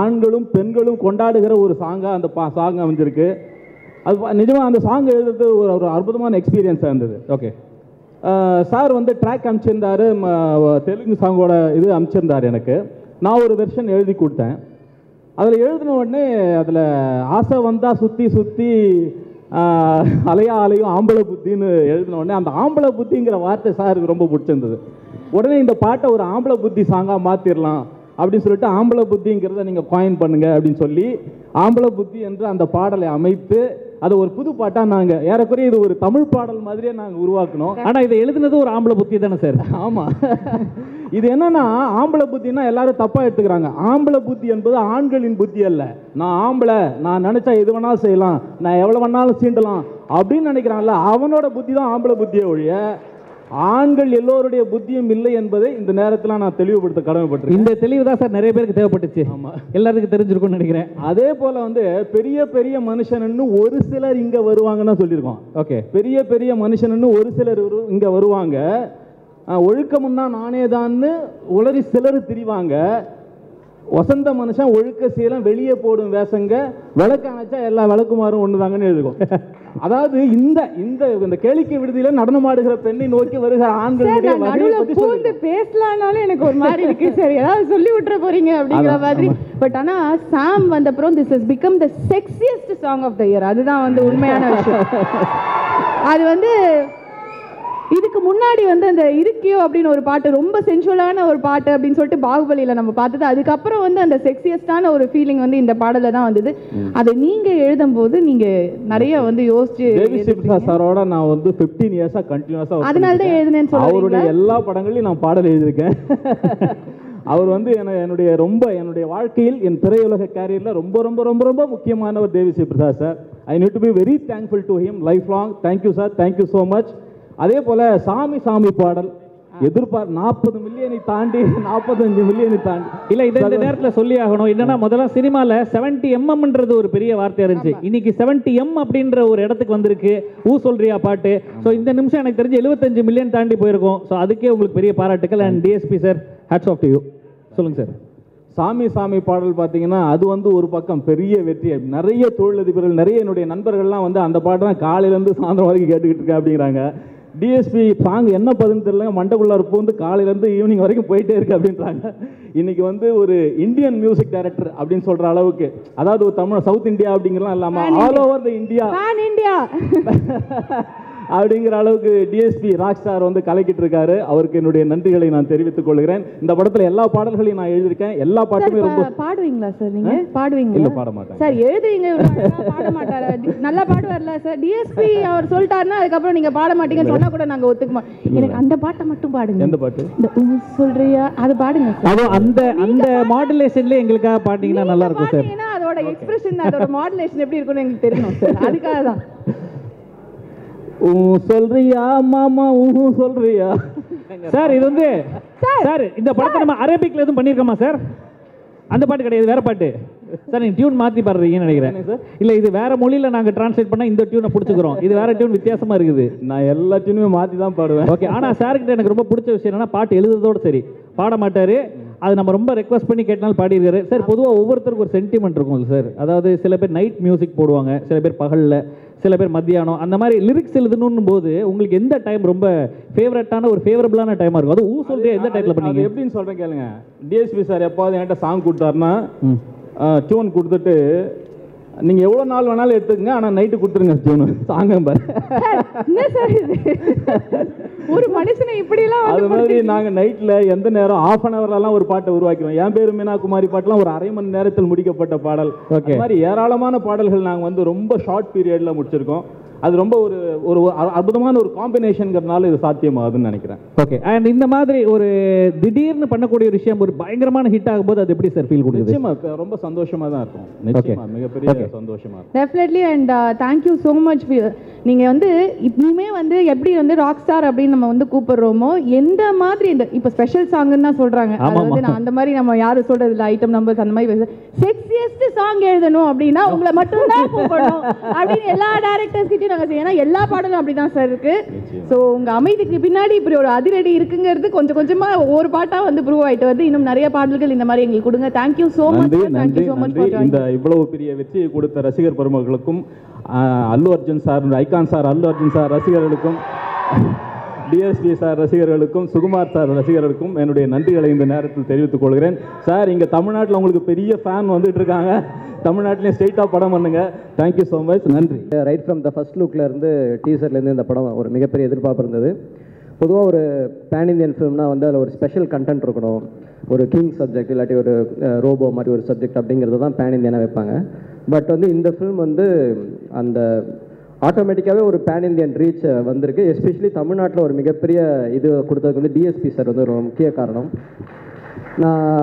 ஆண்களும் பெண்களும் கொண்டாடுகிற ஒரு சாங்காக அந்த சாங் அமைஞ்சிருக்கு. அது நிஜமாக அந்த சாங் எழுதுறது ஒரு அற்புதமான எக்ஸ்பீரியன்ஸாக இருந்தது. ஓகே, சார் வந்து ட்ராக் அனுப்பிச்சிருந்தாரு, தெலுங்கு சாங்கோட இது அனுப்பிச்சிருந்தார் எனக்கு. நான் ஒரு வெர்ஷன் எழுதி கொடுத்தேன். அதில் எழுதின உடனே அதில் ஆசை வந்தால் சுற்றி அலையும் ஆம்பளை புத்தின்னு எழுதின உடனே அந்த ஆம்பளை புத்திங்கிற வார்த்தை சாருக்கு ரொம்ப பிடிச்சிருந்தது. உடனே இந்த பாட்டை ஒரு ஆம்பளை புத்தி சாங்காக மாற்றிடலாம் அப்படின்னு சொல்லிட்டு ஆம்பளை புத்திங்கிறத நீங்கள் காயின் பண்ணுங்க அப்படின்னு சொல்லி ஆம்பளை புத்தி என்று அந்த பாடலை அமைத்து அதை ஒரு புது பாட்டாக நாங்கள் ஏறக்குறைய இது ஒரு தமிழ் பாடல் மாதிரியே நாங்கள் உருவாக்கணும். ஆனால் இதை எழுதுனது ஒரு ஆம்பளை புத்தி தானே சார்? ஆமாம். இது என்னன்னா ஆம்பளை புத்தின்னா எல்லாரும் தப்பாக எடுத்துக்கிறாங்க. ஆம்பளை புத்தி என்பது ஆண்களின் புத்தி அல்ல. நான் ஆம்பளை, நான் நினச்சா எது வேணாலும் செய்யலாம், நான் எவ்வளோ வேணாலும் சீண்டலாம் அப்படின்னு நினைக்கிறான்ல, அவனோட புத்தி தான் ஆம்பளை புத்தியை ஒழிய ஆண்கள் எல்லோருடைய புத்தியும் இல்லை என்பதை இந்த நேரத்தில் நான் தெளிவுபடுத்த கடமைப்பட்டிருக்கேன். இந்த தெளிவு தான் சார் நிறைய பேருக்கு தேவைப்பட்டுச்சு. ஆமாம், எல்லாத்துக்கும் தெரிஞ்சிருக்கும்னு நினைக்கிறேன். அதே போல் பெரிய பெரிய மனுஷன்னு ஒரு சிலர் இங்கே வருவாங்கன்னு சொல்லியிருக்கோம். ஓகே, பெரிய பெரிய மனுஷன்னு ஒரு சிலர் இங்கே வருவாங்க. ஒழுக்கமுன்னா நானே தான்னு உளறி சிலர் திரிவாங்க. வசந்த மனுஷன் ஒழுக்க சீலம் வெளியே போடும் வேஷங்க, விளக்கு அணைச்சா எல்லா விளக்குமாறும் ஒன்று தாங்கன்னு எழுதுக்கும். அதாவது இந்த இந்த கேளிக்கை விடுதியில நடனமாடுகிற பெண்ணை நோக்கி வருகிற ஆண்களுடைய பேசலாம்னாலும் எனக்கு ஒரு மாதிரி இருக்கு. சரி, ஏதாவது சொல்லி விட்டுற போறீங்க அப்படிங்கிற மாதிரி. பட் ஆனா சாம் வந்த அப்புறம் this has become the sexiest song of the year. அதுதான் உண்மையான விஷயம். அது இதுக்கு முன்னாடி அந்த இருக்கியோ அப்படின்னு ஒரு பாட்டு, ரொம்ப சென்சுவலான ஒரு பாட்டு அப்படின்னு சொல்லிட்டு பாகுபலியில நம்ம பார்த்தது. அதுக்கப்புறம் அந்த செக்ஸியஸ்டான ஒரு ஃபீலிங் இந்த பாடல தான் வந்தது. அதை நீங்க எழுதும் போது நீங்க நிறைய யோசிச்சு சாரோட நான் 15 இயர்ஸா கண்டினியூஸா அதனால தான் எழுதுனேன்னு சொல்றீங்க. அவருடைய எல்லா படங்களையும் நான் பாடல் எழுதியிருக்கேன். அவர் என்னுடைய வாழ்க்கையில் என் திரையுலக கேரியர்ல ரொம்ப ரொம்ப ரொம்ப ரொம்ப முக்கியமானவர் Devi Sri Prasad sir. I need to be very thankful to him life long. Thank you sir, thank you so much. அதே போல சாமி பாடல் 40 மில்லியனை தாண்டி 45 மில்லியனை தாண்டி இல்ல இந்த நேரத்தில் சொல்லி ஆகணும். என்னன்னா முதல்ல சினிமால 70mm ஒரு பெரிய வார்த்தை இருந்துச்சு. இன்னைக்கு 70M அப்படின்ற ஒரு இடத்துக்கு வந்திருக்கு சொல்றியா பாட்டு. ஸோ இந்த நிமிஷம் எனக்கு தெரிஞ்சு 75 மில்லியன் தாண்டி போயிருக்கும். ஸோ அதுக்கே உங்களுக்கு பெரிய பாராட்டுக்கள். And DSP sir, hats off to you. சொல்லுங்க சார். சாமி பாடல் பார்த்தீங்கன்னா அது ஒரு பக்கம் பெரிய வெற்றி. நிறைய தொழிலதிபர்கள், நிறைய என்னுடைய நண்பர்கள்லாம் அந்த பாட்டு தான் காலையிலேருந்து சாயந்தரம் வரைக்கும் கேட்டுக்கிட்டு இருக்கேன் அப்படிங்கிறாங்க. டிஎஸ்பி சாங் என்ன பதின்னு தெரியல, மண்டக்குள்ளார பூந்து காலையிலேருந்து ஈவினிங் வரைக்கும் போயிட்டே இருக்கு அப்படின்றாங்க. இன்னைக்கு ஒரு இந்தியன் மியூசிக் டைரக்டர் அப்படின்னு சொல்ற அளவுக்கு, அதாவது ஒரு தமிழ் சவுத் இந்தியா அப்படிங்கிறலாம் இல்லாமல் ஆல் ஓவர் த இந்தியா அப்படிங்கிற அளவுக்கு டிஎஸ்பி ராஜ் சார் கலக்கிட்டு இருக்காரு. அவருக்கு என்னுடைய நன்றிகளை நான் தெரிவித்துக் கொள்கிறேன். இந்த படத்துல எல்லா பாடல்களையும் நான் எழுதியிருக்கேன். எல்லா பாட்டுமே ரொம்ப பாடுவீங்களா சார்? நீங்க பாடுவீங்க? இல்ல, பாட மாட்டேன் சார். எழுதுவீங்க, பாட மாட்டாரு. நல்லா பாடுவார்ல சார். டிஎஸ்பி அவர் சொல்லிட்டாருன்னா அதுக்கப்புறம் நீங்க பாட மாட்டீங்கன்னு சொன்னா கூட நாங்க ஒத்துக்குமா. எனக்கு அந்த பாட்டை மட்டும் பாடுங்க. எந்த பாட்டு? இந்த சொல்றியா அது பாடுங்க. அது அந்த மாடுலேஷன்ல எங்களுக்காக பாட்டீங்கன்னா நல்லா இருக்கும் சார். அதோட எக்ஸ்பிரஷன், அதோட மாடுலேஷன் எப்படி இருக்கும்னு எங்களுக்கு தெரியணும் சார். அதுக்காக தான். சொல்றியா மாமா சொல்றியா சார். இது சார் இந்த படத்தை நம்ம அரபிக்ல எதுவும் பண்ணிருக்கோமா சார்? அந்த பாட்டு கிடையாது, வேற பாட்டு சார். நீங்க டியூன் மாத்தி பாடுறீங்கன்னு நினைக்கிறேன். இல்ல, இது வேற மொழியில நாங்க டிரான்ஸ்லேட் பண்ணா இந்த டியூனை பிடிச்சிக்கிறோம். இது வேற டியூன், வித்தியாசமா இருக்குது. நான் எல்லா டியூனுமே மாத்தி தான் பாடுவேன். ஓகே. ஆனா சார்கிட்ட எனக்கு ரொம்ப பிடிச்ச விஷயம் என்னன்னா, பாட்டு எழுதுறதோட சரி, பாட மாட்டாரு. அது நம்ம ரொம்ப ரெக்வஸ்ட் பண்ணி கேட்டாலும் பாடியிருக்காரு சார். பொதுவாக ஒவ்வொருத்தருக்கும் ஒரு சென்டிமெண்ட் இருக்கும் சார். அதாவது சில பேர் நைட் மியூசிக் போடுவாங்க, சில பேர் பகலில், சில பேர் மத்தியானம். அந்த மாதிரி லிரிக்ஸ் எழுதணும் போது உங்களுக்கு எந்த டைம் ரொம்ப ஃபேவரட்டான ஒரு ஃபேவரபிளான டைமாக இருக்கும்? அது சொல்றேன், எந்த டைத்தில் பண்ணீங்க? எப்படின்னு சொல்கிறேன் கேளுங்க. டிஎஸ்பி சார் எப்பாவது என்கிட்ட சாங் கொடுத்தாருன்னா டியூன் கொடுத்துட்டு நீங்கள் எவ்வளோ நாள் வேணாலும் எடுத்துக்கங்க, ஆனால் நைட்டு கொடுத்துருங்க டியூனு சாங்க பாரு. ஒரு மனுஷனை இப்படிலாம் அது மாதிரி நாங்கள் நைட்டில் எந்த நேரம் ½ ஒரு பாட்டை உருவாக்கிறோம். என் பேரு மீனா குமாரி பாட்டெலாம் ஒரு அரை மணி நேரத்தில் முடிக்கப்பட்ட பாடல். ஓகே. மாதிரி ஏராளமான பாடல்கள் நாங்கள் ரொம்ப ஷார்ட் பீரியடில் முடிச்சிருக்கோம். அது ரொம்ப ஒரு அற்புதமான ஒரு காம்பினேஷன்ங்கிறதுனால இது சாத்தியமாகுதுன்னு நினைக்கிறேன். ஓகே. அண்ட் இந்த மாதிரி ஒரு திடீர்னு பண்ணக்கூடிய ஒரு விஷயம் ஒரு பயங்கரமான ஹிட் ஆகும்போது அது எப்படி சார் ஃபீல் கொடுக்குது? நிச்சயமா ரொம்ப சந்தோஷமா தான் இருக்கும். நிச்சயமா மிகப்பெரிய சந்தோஷமா இருக்கும். Definitely. And thank you so much. நீங்கள் இப்பயுமே எப்படி ராக் ஸ்டார் அப்படின்னு நம்ம கூப்பிடுறோமோ, எந்த மாதிரி இப்போ ஸ்பெஷல் சாங்குன்னு தான் சொல்கிறாங்க. நான் அந்த மாதிரி நம்ம யாரும் சொல்கிறது இல்லை. ஐட்டம் நம்பர்ஸ் அந்த மாதிரி செக்ஸியஸ்ட் சாங் எழுதணும் அப்படின்னா உங்களை மட்டும்தான் கூப்பிடணும் அப்படின்னு எல்லா டேரக்டர்ஸ் கிட்டையும் நாங்கள் செய்யணும். ஏன்னா எல்லா பாடலும் அப்படிதான் சார் இருக்கு. ஸோ உங்கள் அமைதிக்கு பின்னாடி இப்படி ஒரு அதிரடி இருக்குங்கிறது கொஞ்சம் கொஞ்சமாக ஒவ்வொரு பாட்டாக ப்ரூவ் ஆகிட்டு வருது. இன்னும் நிறைய பாடல்கள் இந்த மாதிரி எங்களுக்கு கொடுங்க. Thank you so much. நன்றி. இந்த இவ்வளவு பெரிய வெற்றியை கொடுத்த ரசிகர் பெருமக்களுக்கும், Allu Arjun sir, icon sir, Allu Arjun sir ரசிகர்களுக்கும், டிஎஸ்பி சார் ரசிகர்களுக்கும், சுகுமார் சார் ரசிகர்களுக்கும் என்னுடைய நன்றிகளை இந்த நேரத்தில் தெரிவித்துக் கொள்கிறேன். சார், இங்கே தமிழ்நாட்டில் உங்களுக்கு பெரிய ஃபேன் வந்துட்டு இருக்காங்க. தமிழ்நாட்டிலேயே ஸ்ட்ரெயிட்டாக படம் பண்ணுங்க. Thank you so much. நன்றி. ரைட் ஃப்ரம் த ஃபர்ஸ்ட் லுக்லேருந்து டீசர்லேருந்து இந்த படம் ஒரு மிகப்பெரிய எதிர்பார்ப்பு இருந்தது. பொதுவாக ஒரு பேன் இந்தியன் ஃபிலிம்னா அதில் ஒரு ஸ்பெஷல் கண்டென்ட் இருக்கணும். ஒரு கிங் சப்ஜெக்ட் இல்லாட்டி ஒரு ரோபோ மாதிரி ஒரு சப்ஜெக்ட் அப்படிங்கிறது தான் பேன் இந்தியனாக வைப்பாங்க. பட் வந்து இந்த ஃபிலிம் வந்து அந்த ஆட்டோமேட்டிக்காகவே ஒரு பேன் இந்தியன் ரீச் வந்திருக்கு. எஸ்பெஷலி தமிழ்நாட்டில் ஒரு மிகப்பெரிய இது கொடுத்ததுக்கு வந்து டிஎஸ்பி சார் வந்து ஒரு முக்கிய காரணம். நான்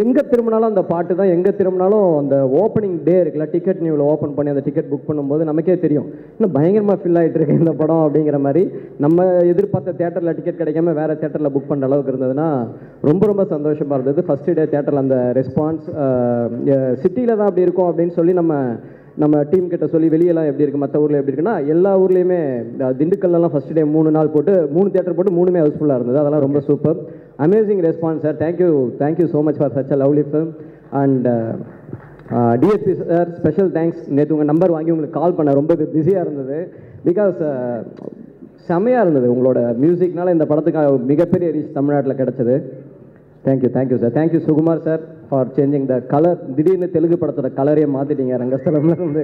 எங்கே திரும்பினாலும் அந்த பாட்டு தான், எங்கே திரும்பினாலும் அந்த ஓப்பனிங் டே இருக்குல்ல, டிக்கெட் நியூவில் ஓப்பன் பண்ணி அந்த டிக்கெட் புக் பண்ணும்போது நமக்கே தெரியும் இன்னும் பயங்கரமாக ஃபில் ஆகிட்டு இருக்கு இந்த படம் அப்படிங்கிற மாதிரி. நம்ம எதிர்பார்த்த தேட்டரில் டிக்கெட் கிடைக்காம வேறு தேட்டரில் புக் பண்ணுற அளவுக்கு இருந்ததுன்னா ரொம்ப ரொம்ப சந்தோஷமாக இருந்தது. ஃபஸ்ட்டு டே தேட்டரில் அந்த ரெஸ்பான்ஸ் சிட்டியில் தான் அப்படி இருக்கும் அப்படின்னு சொல்லி நம்ம டீம் கிட்ட சொல்லி வெளியெல்லாம் எப்படி இருக்குது, மற்ற ஊரில் எப்படி இருக்குன்னா எல்லா ஊர்லேயுமே திண்டுக்கல்லாம் ஃபஸ்ட் டே 3 நாள் போட்டு 3 தேட்டர் போட்டு 3மே ஹவுஸ்ஃபுல்லாக இருந்தது. அதெல்லாம் ரொம்ப super, amazing response sir. Thank you so much for such a lovely film. And DSP sir special thanks. நேற்று உங்கள் நம்பர் வாங்கி உங்களுக்கு கால் பண்ண ரொம்ப பிஸியாக இருந்தது. பிகாஸ் செமையாக இருந்தது உங்களோட மியூசிக்னால இந்த படத்துக்கு மிகப்பெரிய ரீச் தமிழ்நாட்டில் கிடச்சிது. Thank you sir. Thank you Sukumar sir for changing the colour. திடீர்னு தெலுங்கு படத்தோட கலரே மாற்றிட்டீங்க ரங்கஸ்தலம்ல இருந்து.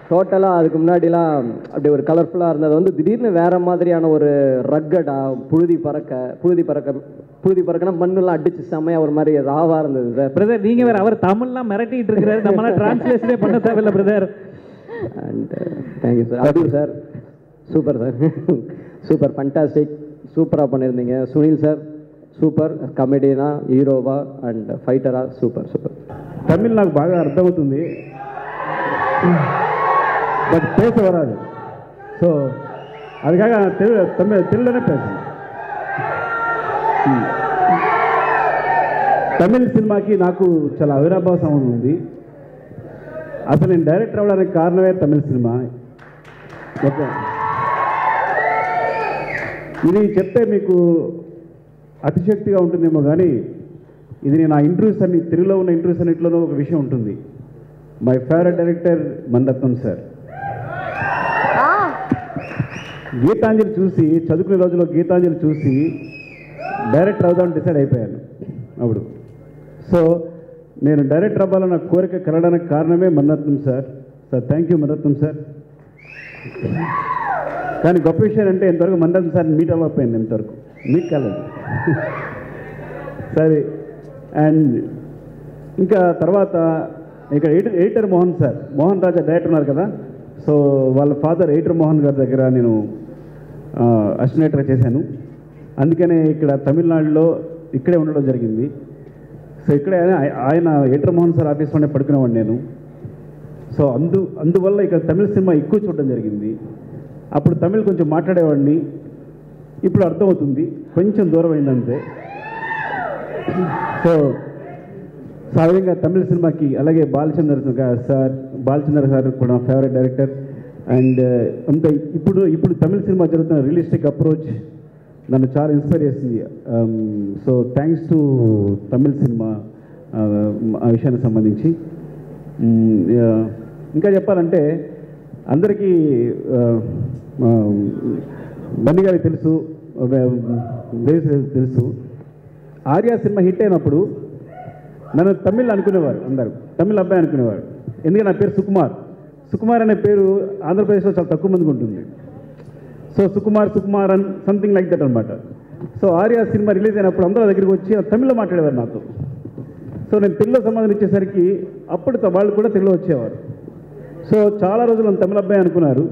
டோட்டலாக அதுக்கு முன்னாடிலாம் அப்படி ஒரு கலர்ஃபுல்லாக இருந்தது வந்து திடீர்னு வேறு மாதிரியான ஒரு ரக்கடாக புழுதி பறக்கனா மண்ணெல்லாம் அடிச்சு செம்மையாக ஒரு மாதிரி ராவாக இருந்தது சார். பிரதர் நீங்கள் வேறு அவர் தமிழ்லாம் மிரட்டிட்டு இருக்கிறாரு, நம்மளாம் டிரான்ஸ்லேஷனே பண்ண தேவையில்லை பிரதர். And thank you sir. அதுவும் sir super sir, super fantastic, சூப்பராக பண்ணியிருந்தீங்க. சுனில் சார் సూపర్, కమెడీనా, హీరోవా అండ్ ఫైటరా, సూపర్. తమిళ్ నాకు బాగా అర్థమవుతుంది, బట్ పేస వరాదు. సో அதுக்காக తెలుగులోనే பேசுகிறேன். తమిళ్ సినిమాకి నాకు చాలా అవినాభావ సంబంధం ఉంది. అసలు నేను డైరెక్టర్ అవ్వడానికి కారణమే తమిళ్ సినిమా. ఓకే, ఇది చెప్తే మీకు అతిశక్తిగా ఉంటుందేమో కానీ ఇది నేను ఆ ఇంటర్వ్యూస్ అన్ని తెలుగులో ఉన్న ఇంటర్వ్యూస్ అన్నింటిలోనూ ఒక విషయం ఉంటుంది. My favourite director Mani Ratnam sir. Gitanjali చూసి చదువుకునే రోజుల్లో గీతాంజలి చూసి డైరెక్టర్ అవుదామని డిసైడ్ అయిపోయాను అప్పుడు. సో నేను డైరెక్టర్ అవ్వాలన్న కోరిక కలగడానికి కారణమే Mani Ratnam sir. Thank you Mani Ratnam sir. కానీ గొప్ప విషయం అంటే ఇంతవరకు మణిరత్నం సార్ మీట్ అవ్వకపోయింది, ఇంతవరకు మీట్ కాలేదు. సరే, అండ్ ఇంకా తర్వాత ఇక్కడ ఎడిటర్ మోహన్ రాజా డైరెక్టర్ ఉన్నారు కదా. సో వాళ్ళ ఫాదర్ ఎడిటర్ మోహన్ గారి దగ్గర నేను అసిస్టెంట్గా చేశాను. అందుకనే ఇక్కడ తమిళనాడులో ఇక్కడే ఉండడం జరిగింది. సో ఇక్కడే ఆయన ఎడిటర్ మోహన్ సార్ ఆఫీస్లోనే పడుకునేవాడు నేను. సో అందువల్ల ఇక్కడ తమిళ సినిమా ఎక్కువ చూడడం జరిగింది. అప్పుడు తమిళ్ కొంచెం మాట్లాడేవాడిని, ఇప్పుడు అర్థమవుతుంది, కొంచెం దూరం అయిందంతే. సో ఆ విధంగా తమిళ సినిమాకి అలాగే బాలచందర్ గారు కూడా ఫేవరెట్ డైరెక్టర్. అండ్ అంత ఇప్పుడు తమిళ సినిమా జరుగుతున్న రియలిస్టిక్ అప్రోచ్ నన్ను చాలా ఇన్స్పైర్ చేసింది. So thanks to Tamil cinema ఆ విషయానికి సంబంధించి. ఇంకా చెప్పాలంటే అందరికీ బన్నీ గారికి తెలుసు, తెలుసు. ఆర్యా సినిమా హిట్ అయినప్పుడు నన్ను తమిళ్ అనుకునేవారు, అందరూ తమిళ్ అబ్బాయి అనుకునేవారు. ఎందుకంటే నా పేరు సుకుమార్ అనే పేరు ఆంధ్రప్రదేశ్లో చాలా తక్కువ మందికి ఉంటుంది. సో సుకుమార్ అని సంథింగ్ లైక్ దట్ అనమాట. సో ఆర్యా సినిమా రిలీజ్ అయినప్పుడు అందరూ దగ్గరికి వచ్చి తమిళ్లో మాట్లాడేవారు నాతో. సో నేను తెలుగులో సమాధానం ఇచ్చేసరికి అప్పుడు వాళ్ళు కూడా తెలుగులో వచ్చేవారు. సో చాలా రోజులు నన్ను తమిళ అబ్బాయి అనుకున్నారు.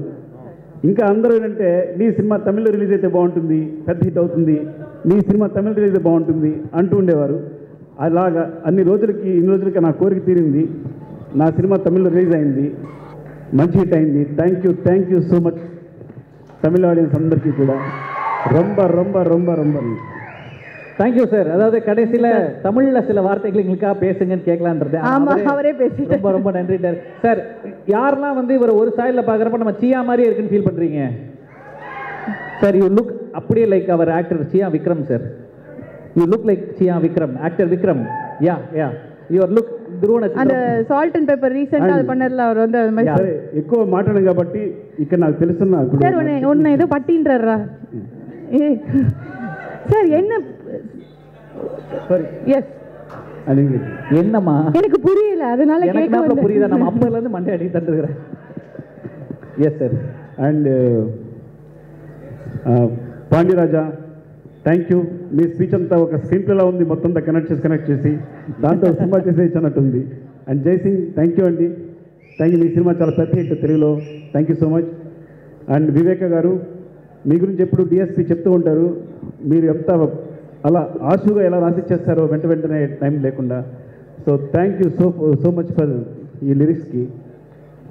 ఇంకా అందరూ ఏంటంటే నీ సినిమా తమిళ్లో రిలీజ్ అయితే బాగుంటుంది, పెద్ద హిట్ అవుతుంది, నీ సినిమా తమిళ రిలీజ్ అయితే బాగుంటుంది అంటూ ఉండేవారు. అలాగా ఇన్ని రోజులకి నా కోరిక తీరింది. నా సినిమా తమిళ్లో రిలీజ్ అయింది, మంచి హిట్ అయింది. Thank you so much Tamil audience అందరికీ కూడా ரொம்ப ரொம்ப ரொம்ப ரொம்ப தேங்க்யூ சார். அதாவது கடைசியில் தமிழில் சில வார்த்தைகள் எங்களுக்காக பேசுங்கன்னு கேட்கலான்றது. அவரே பேசி ரொம்ப ரொம்ப நன்றி சார். யாரெல்லாம் வந்து இவர் ஒரு ஸ்டைலில் பார்க்குறப்ப நம்ம சியா மாதிரியே இருக்குன்னு ஃபீல் பண்ணுறீங்க சார்? யூ லுக் அப்படியே லைக் அவர் actor Chiyaan Vikram sir. You look like Chiyaan Vikram, actor Vikram. Yeah your look அந்த సాల్ట్ అండ్ పెప్పర్ రీసెంట్ అది பண்ணறல அவர் வந்து அது மாதிரி సరే ఎక్కువ మాట్లాడను కాబట్టి ఇక్కడ నాకు తెలుసున్నా సార్ ஒண்ணு ஏதோ பட்டின்றறா சார் என்ன சாரி எஸ் அதுங்க என்னம்மா எனக்கு புரியல அதனால கேட்க எனக்கு புரியல. நம்ம அப்பல இருந்து மண்டை அடி தந்துறேன். Yes sir. And Pandyaraja thank you. మీ స్పీచ్ అంతా ఒక స్క్రీన్ ప్లేలా ఉంది, మొత్తం కనెక్ట్ చేసి దాంతో సినిమా చేసే ఇచ్చినట్టుంది. అండ్ జైసింగ్ థ్యాంక్ యూ అండి, థ్యాంక్ యూ. మీ సినిమా చాలా పెద్ద హిట్ తెలుగులో, thank you so much. And Viveka గారు, మీ గురించి ఎప్పుడు డిఎస్పి చెప్తూ ఉంటారు, మీరు ఎంత అలా ఆశుగా ఎలా రాసిచ్చేస్తారో వెంటనే టైం లేకుండా. So thank you so much for ఈ లిరిక్స్కి.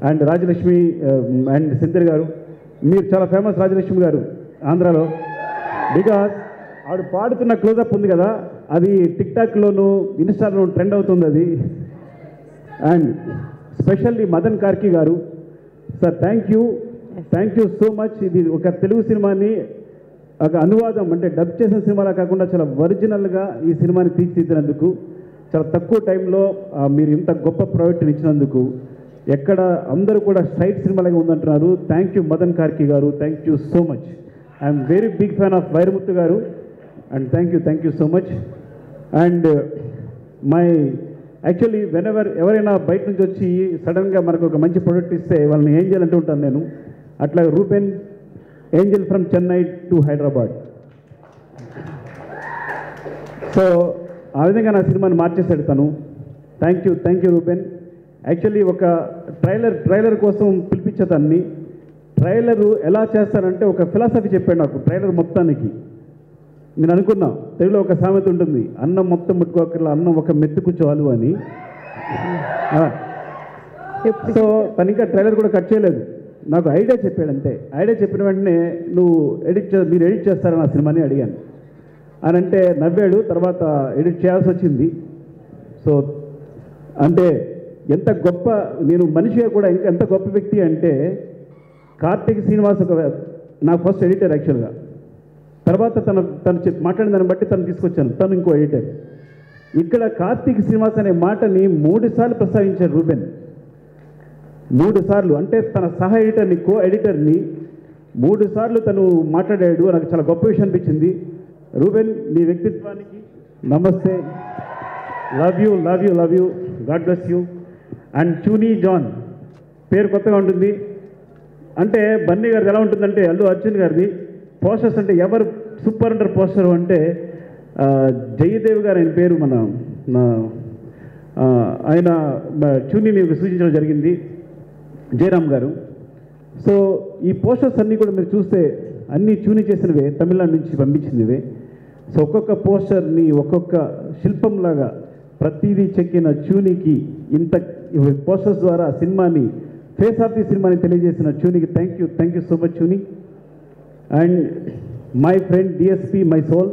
అండ్ రాజలక్ష్మి అండ్ సింధర్ గారు, మీరు చాలా ఫేమస్ రాజలక్ష్మి గారు ఆంధ్రాలో, బికాస్ ఆవిడ పాడుతున్న క్లోజప్ ఉంది కదా, అది టిక్టాక్లోను ఇన్స్టాలోను ట్రెండ్ అవుతుంది అది. అండ్ స్పెషల్లీ మదన్ కార్కి గారు, sir thank you so much. ఇది ఒక తెలుగు సినిమాని ఒక అనువాదం అంటే డబ్ చేసిన సినిమాలా కాకుండా చాలా ఒరిజినల్గా ఈ సినిమాని తీర్చిదిద్దినందుకు, చాలా తక్కువ టైంలో మీరు ఇంత గొప్ప ప్రాజెక్టుని ఇచ్చినందుకు, ఎక్కడ అందరూ కూడా స్ట్రైట్ సినిమాలాగా ఉందంటున్నారు. థ్యాంక్ యూ మదన్ కార్కి గారు, thank you so much. I'm very big fan of Vairamuthu గారు and thank you so much. And actually ఎవరైనా బయట నుంచి వచ్చి సడన్గా మనకు ఒక మంచి ప్రోడక్ట్ ఇస్తే వాళ్ళని ఏంజల్ అంటూ ఉంటాను నేను. అట్లా Rupen Angel from Chennai to Hyderabad. So ఆ విధంగా నా సినిమాని మార్చేసాడు తను. Thank you Rupen. యాక్చువల్లీ ఒక ట్రైలర్ కోసం పిలిపించేదాన్ని. ట్రైలరు ఎలా చేస్తారంటే ఒక ఫిలాసఫీ చెప్పాడు నాకు ట్రైలర్ మొత్తానికి. నేను అనుకున్నా, తెలుగులో ఒక సామెత ఉంటుంది, అన్నం మొత్తం ముట్టుకోకర్లా, అన్నం ఒక మెతుకు చాలు అని. సో తను ఇంకా ట్రైలర్ కూడా కట్ చేయలేదు, నాకు ఐడియా చెప్పాడంతే. ఐడియా చెప్పిన వెంటనే మీరు ఎడిట్ చేస్తారా నా సినిమాని అడిగాను. అని అంటే నవ్వాడు. తర్వాత ఎడిట్ చేయాల్సి వచ్చింది. సో అంటే ఎంత గొప్ప, నేను మనిషిగా కూడా ఇంకా ఎంత గొప్ప వ్యక్తి అంటే, కార్తీక్ శ్రీనివాస్ నా ఫస్ట్ ఎడిటర్ యాక్చువల్గా. తర్వాత తను మాట్లాడిన దాన్ని బట్టి తను తీసుకొచ్చాను, తను ఇంకో ఎడిటర్. ఇక్కడ కార్తీక్ శ్రీనివాస్ అనే మాటని 3 సార్లు ప్రస్తావించారు రూబెన్. 3 సార్లు అంటే తన సహ ఎడిటర్ని, కో ఎడిటర్ని 3 సార్లు తను మాట్లాడాడు. నాకు చాలా గొప్ప విషయం అనిపించింది. రూబెన్, నీ వ్యక్తిత్వానికి నమస్తే. Love you, God bless you. And Chuni John పేరు కొత్తగా ఉంటుంది. అంటే బన్నీ గారిది ఎలా ఉంటుందంటే, అల్లు అర్జున్ గారిది పోస్టర్స్ అంటే ఎవరు సూపర్ అండర్ పోస్టర్ అంటే జయదేవ్ గారు ఆయన పేరు. ఆయన చూనీని సూచించడం జరిగింది, జయరామ్ గారు. సో ఈ పోస్టర్స్ అన్నీ కూడా మీరు చూస్తే అన్నీ చూనీ చేసినవే, తమిళనాడు నుంచి పంపించినవే. సో ఒక్కొక్క పోస్టర్ని ఒక్కొక్క శిల్పంలాగా ప్రతిదీ చెక్కిన చూనీకి, ఇంత పోస్టర్స్ ద్వారా సినిమాని, ఫేస్ ఆఫ్ ది సినిమాని తెలియజేసిన చూనీకి thank you so much Chuni. And my friend DSP my soul,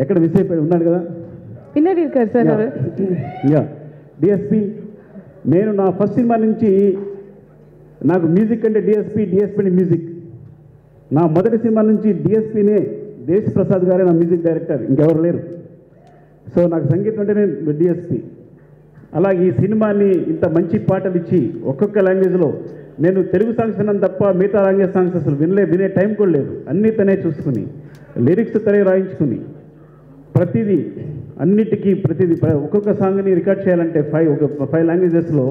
ఎక్కడ మిస్ అయిపోయి ఉన్నాడు కదా, డిఎస్పి. నేను నా ఫస్ట్ సినిమా నుంచి నాకు మ్యూజిక్ అంటే డిఎస్పి మ్యూజిక్. నా మొదటి సినిమా నుంచి డిఎస్పినే, దేశ్ ప్రసాద్ గారే నా మ్యూజిక్ డైరెక్టర్, ఇంకెవరు లేరు. సో నాకు సంగీతం అంటేనే డిఎస్పి. అలాగే ఈ సినిమాని ఇంత మంచి పాటలు ఇచ్చి ఒక్కొక్క లాంగ్వేజ్లో, నేను తెలుగు సాంగ్స్ విన్నాను తప్ప మిగతా లాంగ్వేజ్ సాంగ్స్ అసలు వినే టైం కూడా లేదు. అన్నీ తనే చూసుకుని, లిరిక్స్ తనే రాయించుకుని, ప్రతిదీ ఒక్కొక్క సాంగ్ని రికార్డ్ చేయాలంటే 5 లాంగ్వేజెస్లో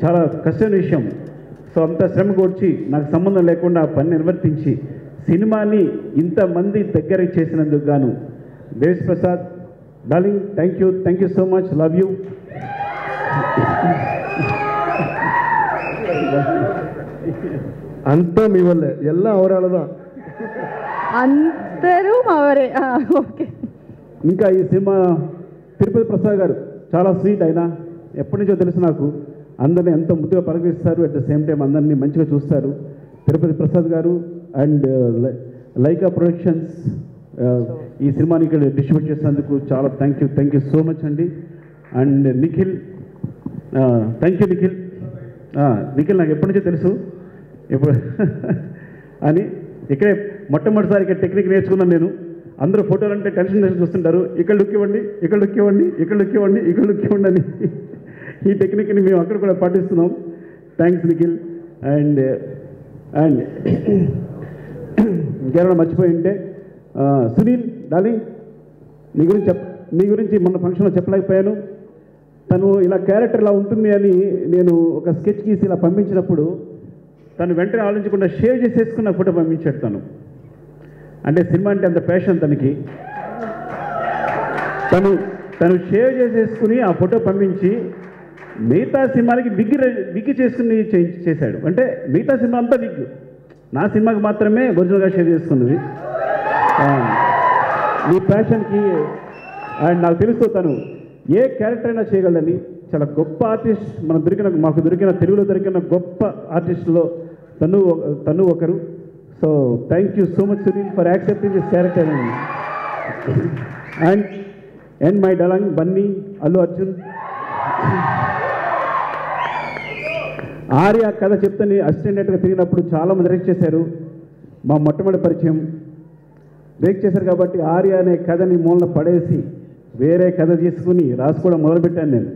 చాలా కష్టమైన విషయం. సో అంత శ్రమ కూర్చి నాకు సంబంధం లేకుండా ఆ పని నిర్వర్తించి సినిమాని ఇంతమంది దగ్గరికి చేసినందుకు గాను Desh Prasad darling, thank you so much. Love you. అంతా మీ వల్లే, ఎల్లా అవరాలదా అందరూ అవరే. ఓకే. ఇంకా ఈ సినిమా తిరుపతి ప్రసాద్ గారు చాలా స్వీట్. అయినా ఎప్పటి నుంచో తెలుసు నాకు, అందరినీ ఎంతో ముద్దుగా పలకరిస్తారు, అట్ ద సేమ్ టైం అందరినీ మంచిగా చూస్తారు. తిరుపతి ప్రసాద్ గారు అండ్ లైకా ప్రొడక్షన్స్ ఈ సినిమాని ఇక్కడ డిస్ట్రిబ్యూట్ చేసినందుకు చాలా థ్యాంక్ యూ సో మచ్ అండి. And Nikhil, thank you Nikhil నాకు ఎప్పటి నుంచో తెలుసు ఇప్పుడు అని. ఇక్కడే మొట్టమొదటిసారి ఇక్కడ టెక్నిక్ నేర్చుకున్నాను నేను. అందరూ ఫోటోలు అంటే టెన్షన్ చూస్తుంటారు, ఇక్కడ లుక్ ఇవ్వండి అని. ఈ టెక్నిక్ని మేము అక్కడ కూడా పాటిస్తున్నాం. థ్యాంక్స్ నిఖిల్. అండ్ ఇంకేమైనా మర్చిపోయి ఉంటే, సునీల్ డార్లింగ్, నీ గురించి మొన్న ఫంక్షన్లో చెప్పలేకపోయాను. తను ఇలా క్యారెక్టర్ ఇలా ఉంటుంది అని నేను ఒక స్కెచ్ గీసి ఇలా పంపించినప్పుడు తను వెంటనే ఆలోచించకుండా షేర్ చేసేసుకున్న ఫోటో పంపించాడు తను. అంటే సినిమా అంటే అంత ప్యాషన్ తనకి. తను షేర్ చేసేసుకుని ఆ ఫోటో పంపించి మిగతా సినిమాలకి విగ్గి చేసుకుని చేశాడు. అంటే మిగతా సినిమా అంతా విగ్, నా సినిమాకి మాత్రమే ఒరిజినల్గా షేర్ చేసుకున్నది. మీ ప్యాషన్కి అండ్ నాకు తెలుసు తను ఏ క్యారెక్టర్ అయినా చేయగలని. చాలా గొప్ప ఆర్టిస్ట్ మాకు దొరికిన తెలుగులో దొరికిన గొప్ప ఆర్టిస్టులో తను ఒకరు. So thank you so much Sunil for accepting this character. And my darling Bunny, Allu Arjun. Arya కథ చెప్తే అసిస్టెంట్గా తిరిగినప్పుడు చాలామంది రేక్ చేశారు. మా మొట్టమొదటి పరిచయం రేక్ చేశారు కాబట్టి ఆర్య అనే కథని మూలన పడేసి వేరే కథ తీసుకుని రాసుకోవడం మొదలుపెట్టాను నేను.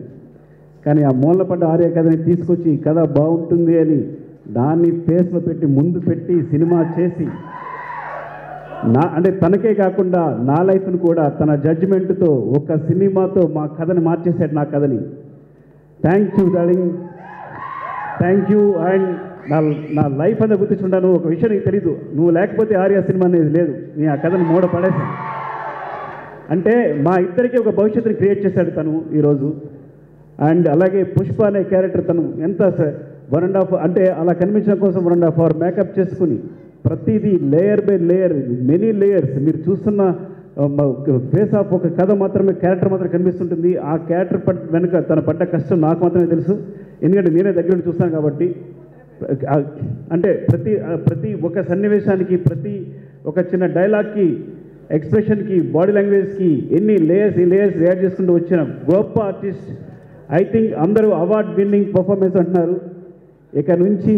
కానీ ఆ మూలన పడ్డ ఆర్య కథని తీసుకొచ్చి ఈ కథ బాగుంటుంది అని దాన్ని ఫేస్లో పెట్టి ముందు పెట్టి సినిమా చేసి అంటే తనకే కాకుండా నా లైఫ్ను కూడా తన జడ్జిమెంట్తో ఒక సినిమాతో మా కథని మార్చేశాడు, నా కథని. Thank you darling, thank you. And నా లైఫ్ అంతా గుర్తించుంటాను. ఒక విషయం నీకు తెలీదు, నువ్వు లేకపోతే ఆర్య సినిమా అనేది లేదు. నీ ఆ కథను మూడ పడేసి అంటే మా ఇద్దరికి ఒక భవిష్యత్తుని క్రియేట్ చేశాడు తను ఈరోజు. అండ్ అలాగే పుష్ప అనే క్యారెక్టర్ తను ఎంత 1.5 అంటే అలా కనిపించడం కోసం 1.5 hour మేకప్ చేసుకుని ప్రతిదీ layer by layer, many layers. మీరు చూస్తున్న ఫేస్ ఆఫ్ ఒక కథ మాత్రమే, క్యారెక్టర్ మాత్రం కనిపిస్తుంటుంది. ఆ క్యారెక్టర్ వెనుక తన పడ్డ కష్టం నాకు మాత్రమే తెలుసు, ఎందుకంటే నేనే దగ్గర నుండి చూస్తాను కాబట్టి. అంటే ప్రతి ఒక సన్నివేశానికి, ప్రతి ఒక చిన్న డైలాగ్కి, ఎక్స్ప్రెషన్కి, బాడీ లాంగ్వేజ్కి ఎన్ని లేయర్స్ యాడ్ చేసుకుంటూ వచ్చిన గొప్ప ఆర్టిస్ట్. ఐ థింక్ అందరూ అవార్డ్ విన్నింగ్ పర్ఫార్మెన్స్ అంటున్నారు. ఇక నుంచి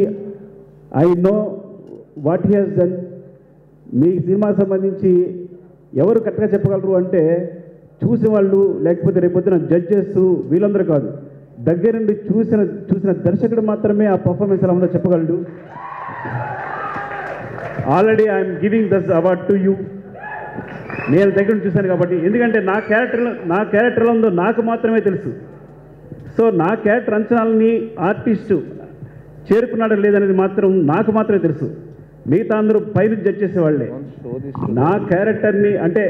I know what he has done. Me cinema సంబంధించి ఎవరు కరెక్ట్గా చెప్పగలరు అంటే చూసిన వాళ్ళు, లేకపోతే రేపొద్దున జడ్జెస్, వీళ్ళందరూ కాదు, దగ్గర నుండి చూసిన దర్శకుడు మాత్రమే ఆ పర్ఫార్మెన్స్ ఎలా ఉందో చెప్పగలడు. Already I'm giving this award to you. నేను దగ్గర నుంచి చూశాను కాబట్టి, ఎందుకంటే నా క్యారెక్టర్లో ఉందో నాకు మాత్రమే తెలుసు. సో నా క్యారెక్టర్ అంచనాలని ఆర్టిస్టు చేరుకున్నాడో లేదనేది మాత్రం నాకు మాత్రమే తెలుసు. మిగతా అందరూ పైన జడ్జ్ చేసేవాళ్ళే. నా క్యారెక్టర్ని అంటే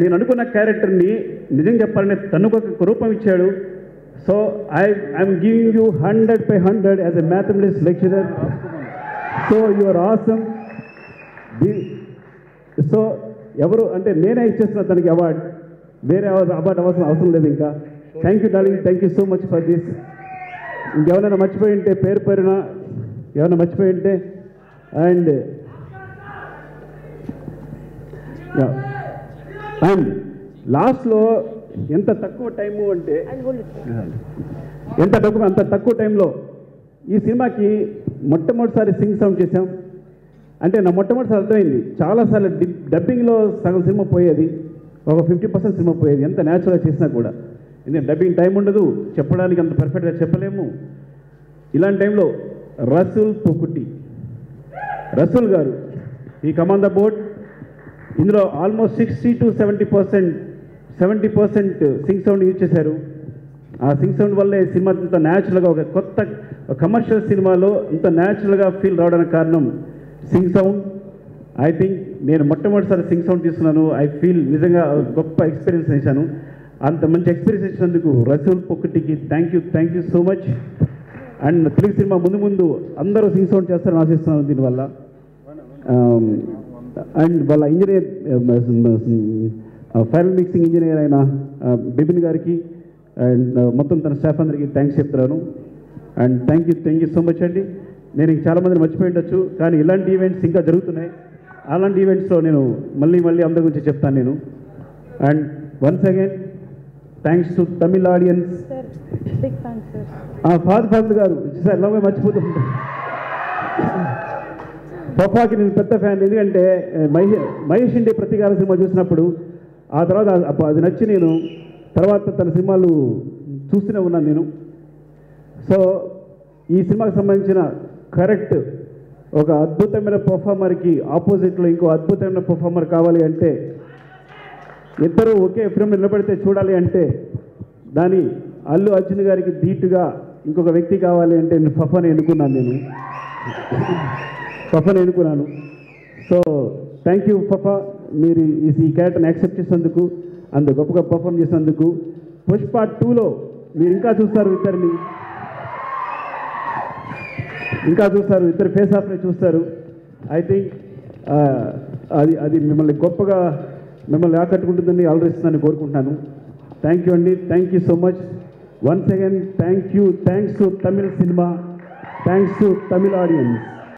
నేను అనుకున్న క్యారెక్టర్ని నిజం చెప్పాలని తనకు ఒక రూపం ఇచ్చాడు. So I'm giving you 100/100 as a mathematics lecturer. So you are awesome. So ఎవరు అంటే నేనే ఇచ్చేస్తున్నా తనకి అవార్డ్, వేరే అవార్డు అవసరం లేదు ఇంకా. Thank you darling, thank you so much for this. ఇంకెవరైనా మర్చిపోయి ఉంటే పేరున ఏమైనా మర్చిపోయి ఉంటే. అండ్ లాస్ట్లో ఎంత తక్కువ టైము అంటే అంత తక్కువ టైంలో ఈ సినిమాకి మొట్టమొదటిసారి సింగ్ సౌండ్ చేసాం. అంటే నా మొట్టమొదటిసారి అర్థమైంది, చాలాసార్లు డబ్బింగ్లో సగం సినిమా పోయేది, ఒక 50% సినిమా పోయేది ఎంత న్యాచురల్గా చేసినా కూడా. ఎందుకంటే డబ్బింగ్ టైం ఉండదు, చెప్పడానికి అంత పర్ఫెక్ట్గా చెప్పలేము. ఇలాంటి టైంలో రసూల్ గారు ఈ కమాన్ ద బోర్డ్, ఇందులో almost 60 to 70% Singh sound use చేశారు. ఆ సింగ్ సౌండ్ వల్లే సినిమా ఇంత న్యాచురల్గా, ఒక కొత్త కమర్షియల్ సినిమాలో ఇంత న్యాచురల్గా ఫీల్ రావడానికి కారణం సింగ్ సౌండ్. ఐ థింక్ నేను మొట్టమొదటిసారి సింగ్ సౌండ్ తీసుకున్నాను. ఐ ఫీల్ నిజంగా గొప్ప ఎక్స్పీరియన్స్ చేశాను. అంత మంచి ఎక్స్పీరియన్స్ ఇచ్చినందుకు Rasool Pookutty thank you so much. And Telugu సినిమా ముందు అందరూ సింగ్ సౌండ్ చేస్తారని ఆశిస్తున్నాను దీనివల్ల. అండ్ వాళ్ళ ఇంజనీర్, ఫైనల్ మిక్సింగ్ ఇంజనీర్ అయిన బిపిన్ గారికి అండ్ మొత్తం తన స్టాఫ్ అందరికీ థ్యాంక్స్ చెప్తున్నాను. And thank you so much అండి. నేను చాలామంది మర్చిపోయి ఉండొచ్చు, కానీ ఇలాంటి ఈవెంట్స్ ఇంకా జరుగుతున్నాయి. అలాంటి ఈవెంట్స్లో నేను మళ్ళీ అందరి గురించి చెప్తాను నేను. And once again thanks to Tamil audience. Father గారు ఎలాగో మర్చిపోతుంటాను. పప్పాకి నేను పెద్ద ఫ్యాన్, ఎందుకంటే మహేష్ ఇండి ప్రతీకార సినిమా చూసినప్పుడు ఆ తర్వాత అది నచ్చి నేను తర్వాత తన సినిమాలు చూస్తూనే ఉన్నాను నేను. సో ఈ సినిమాకి సంబంధించిన కరెక్ట్ ఒక అద్భుతమైన పర్ఫార్మర్కి ఆపోజిట్లో ఇంకో అద్భుతమైన పర్ఫార్మర్ కావాలి అంటే, ఇద్దరు ఒకే ఫిల్మ్ నిలబడితే చూడాలి అంటే, దాని అల్లు అర్జున్ గారికి ధీటుగా ఇంకొక వ్యక్తి కావాలి అంటే నేను ఫఫాని ఎన్నుకున్నాను. సో థ్యాంక్ యూ ఫఫా, మీరు ఈ క్యారెక్టర్ని యాక్సెప్ట్ చేసినందుకు, అంత గొప్పగా పర్ఫామ్ చేసినందుకు. పుష్ప 2లో మీరు ఇంకా చూస్తారు ఇద్దరిని, ఇద్దరు ఫేస్ ఆఫ్ని చూస్తారు. ఐ థింక్ అది మిమ్మల్ని గొప్పగా మిమ్మల్ని ఆకట్టుకుంటుందని ఆలోచిస్తుందని కోరుకుంటున్నాను. థ్యాంక్ యూ అండి, thank you so much once again. Thanks to Tamil cinema, thanks to Tamil audience.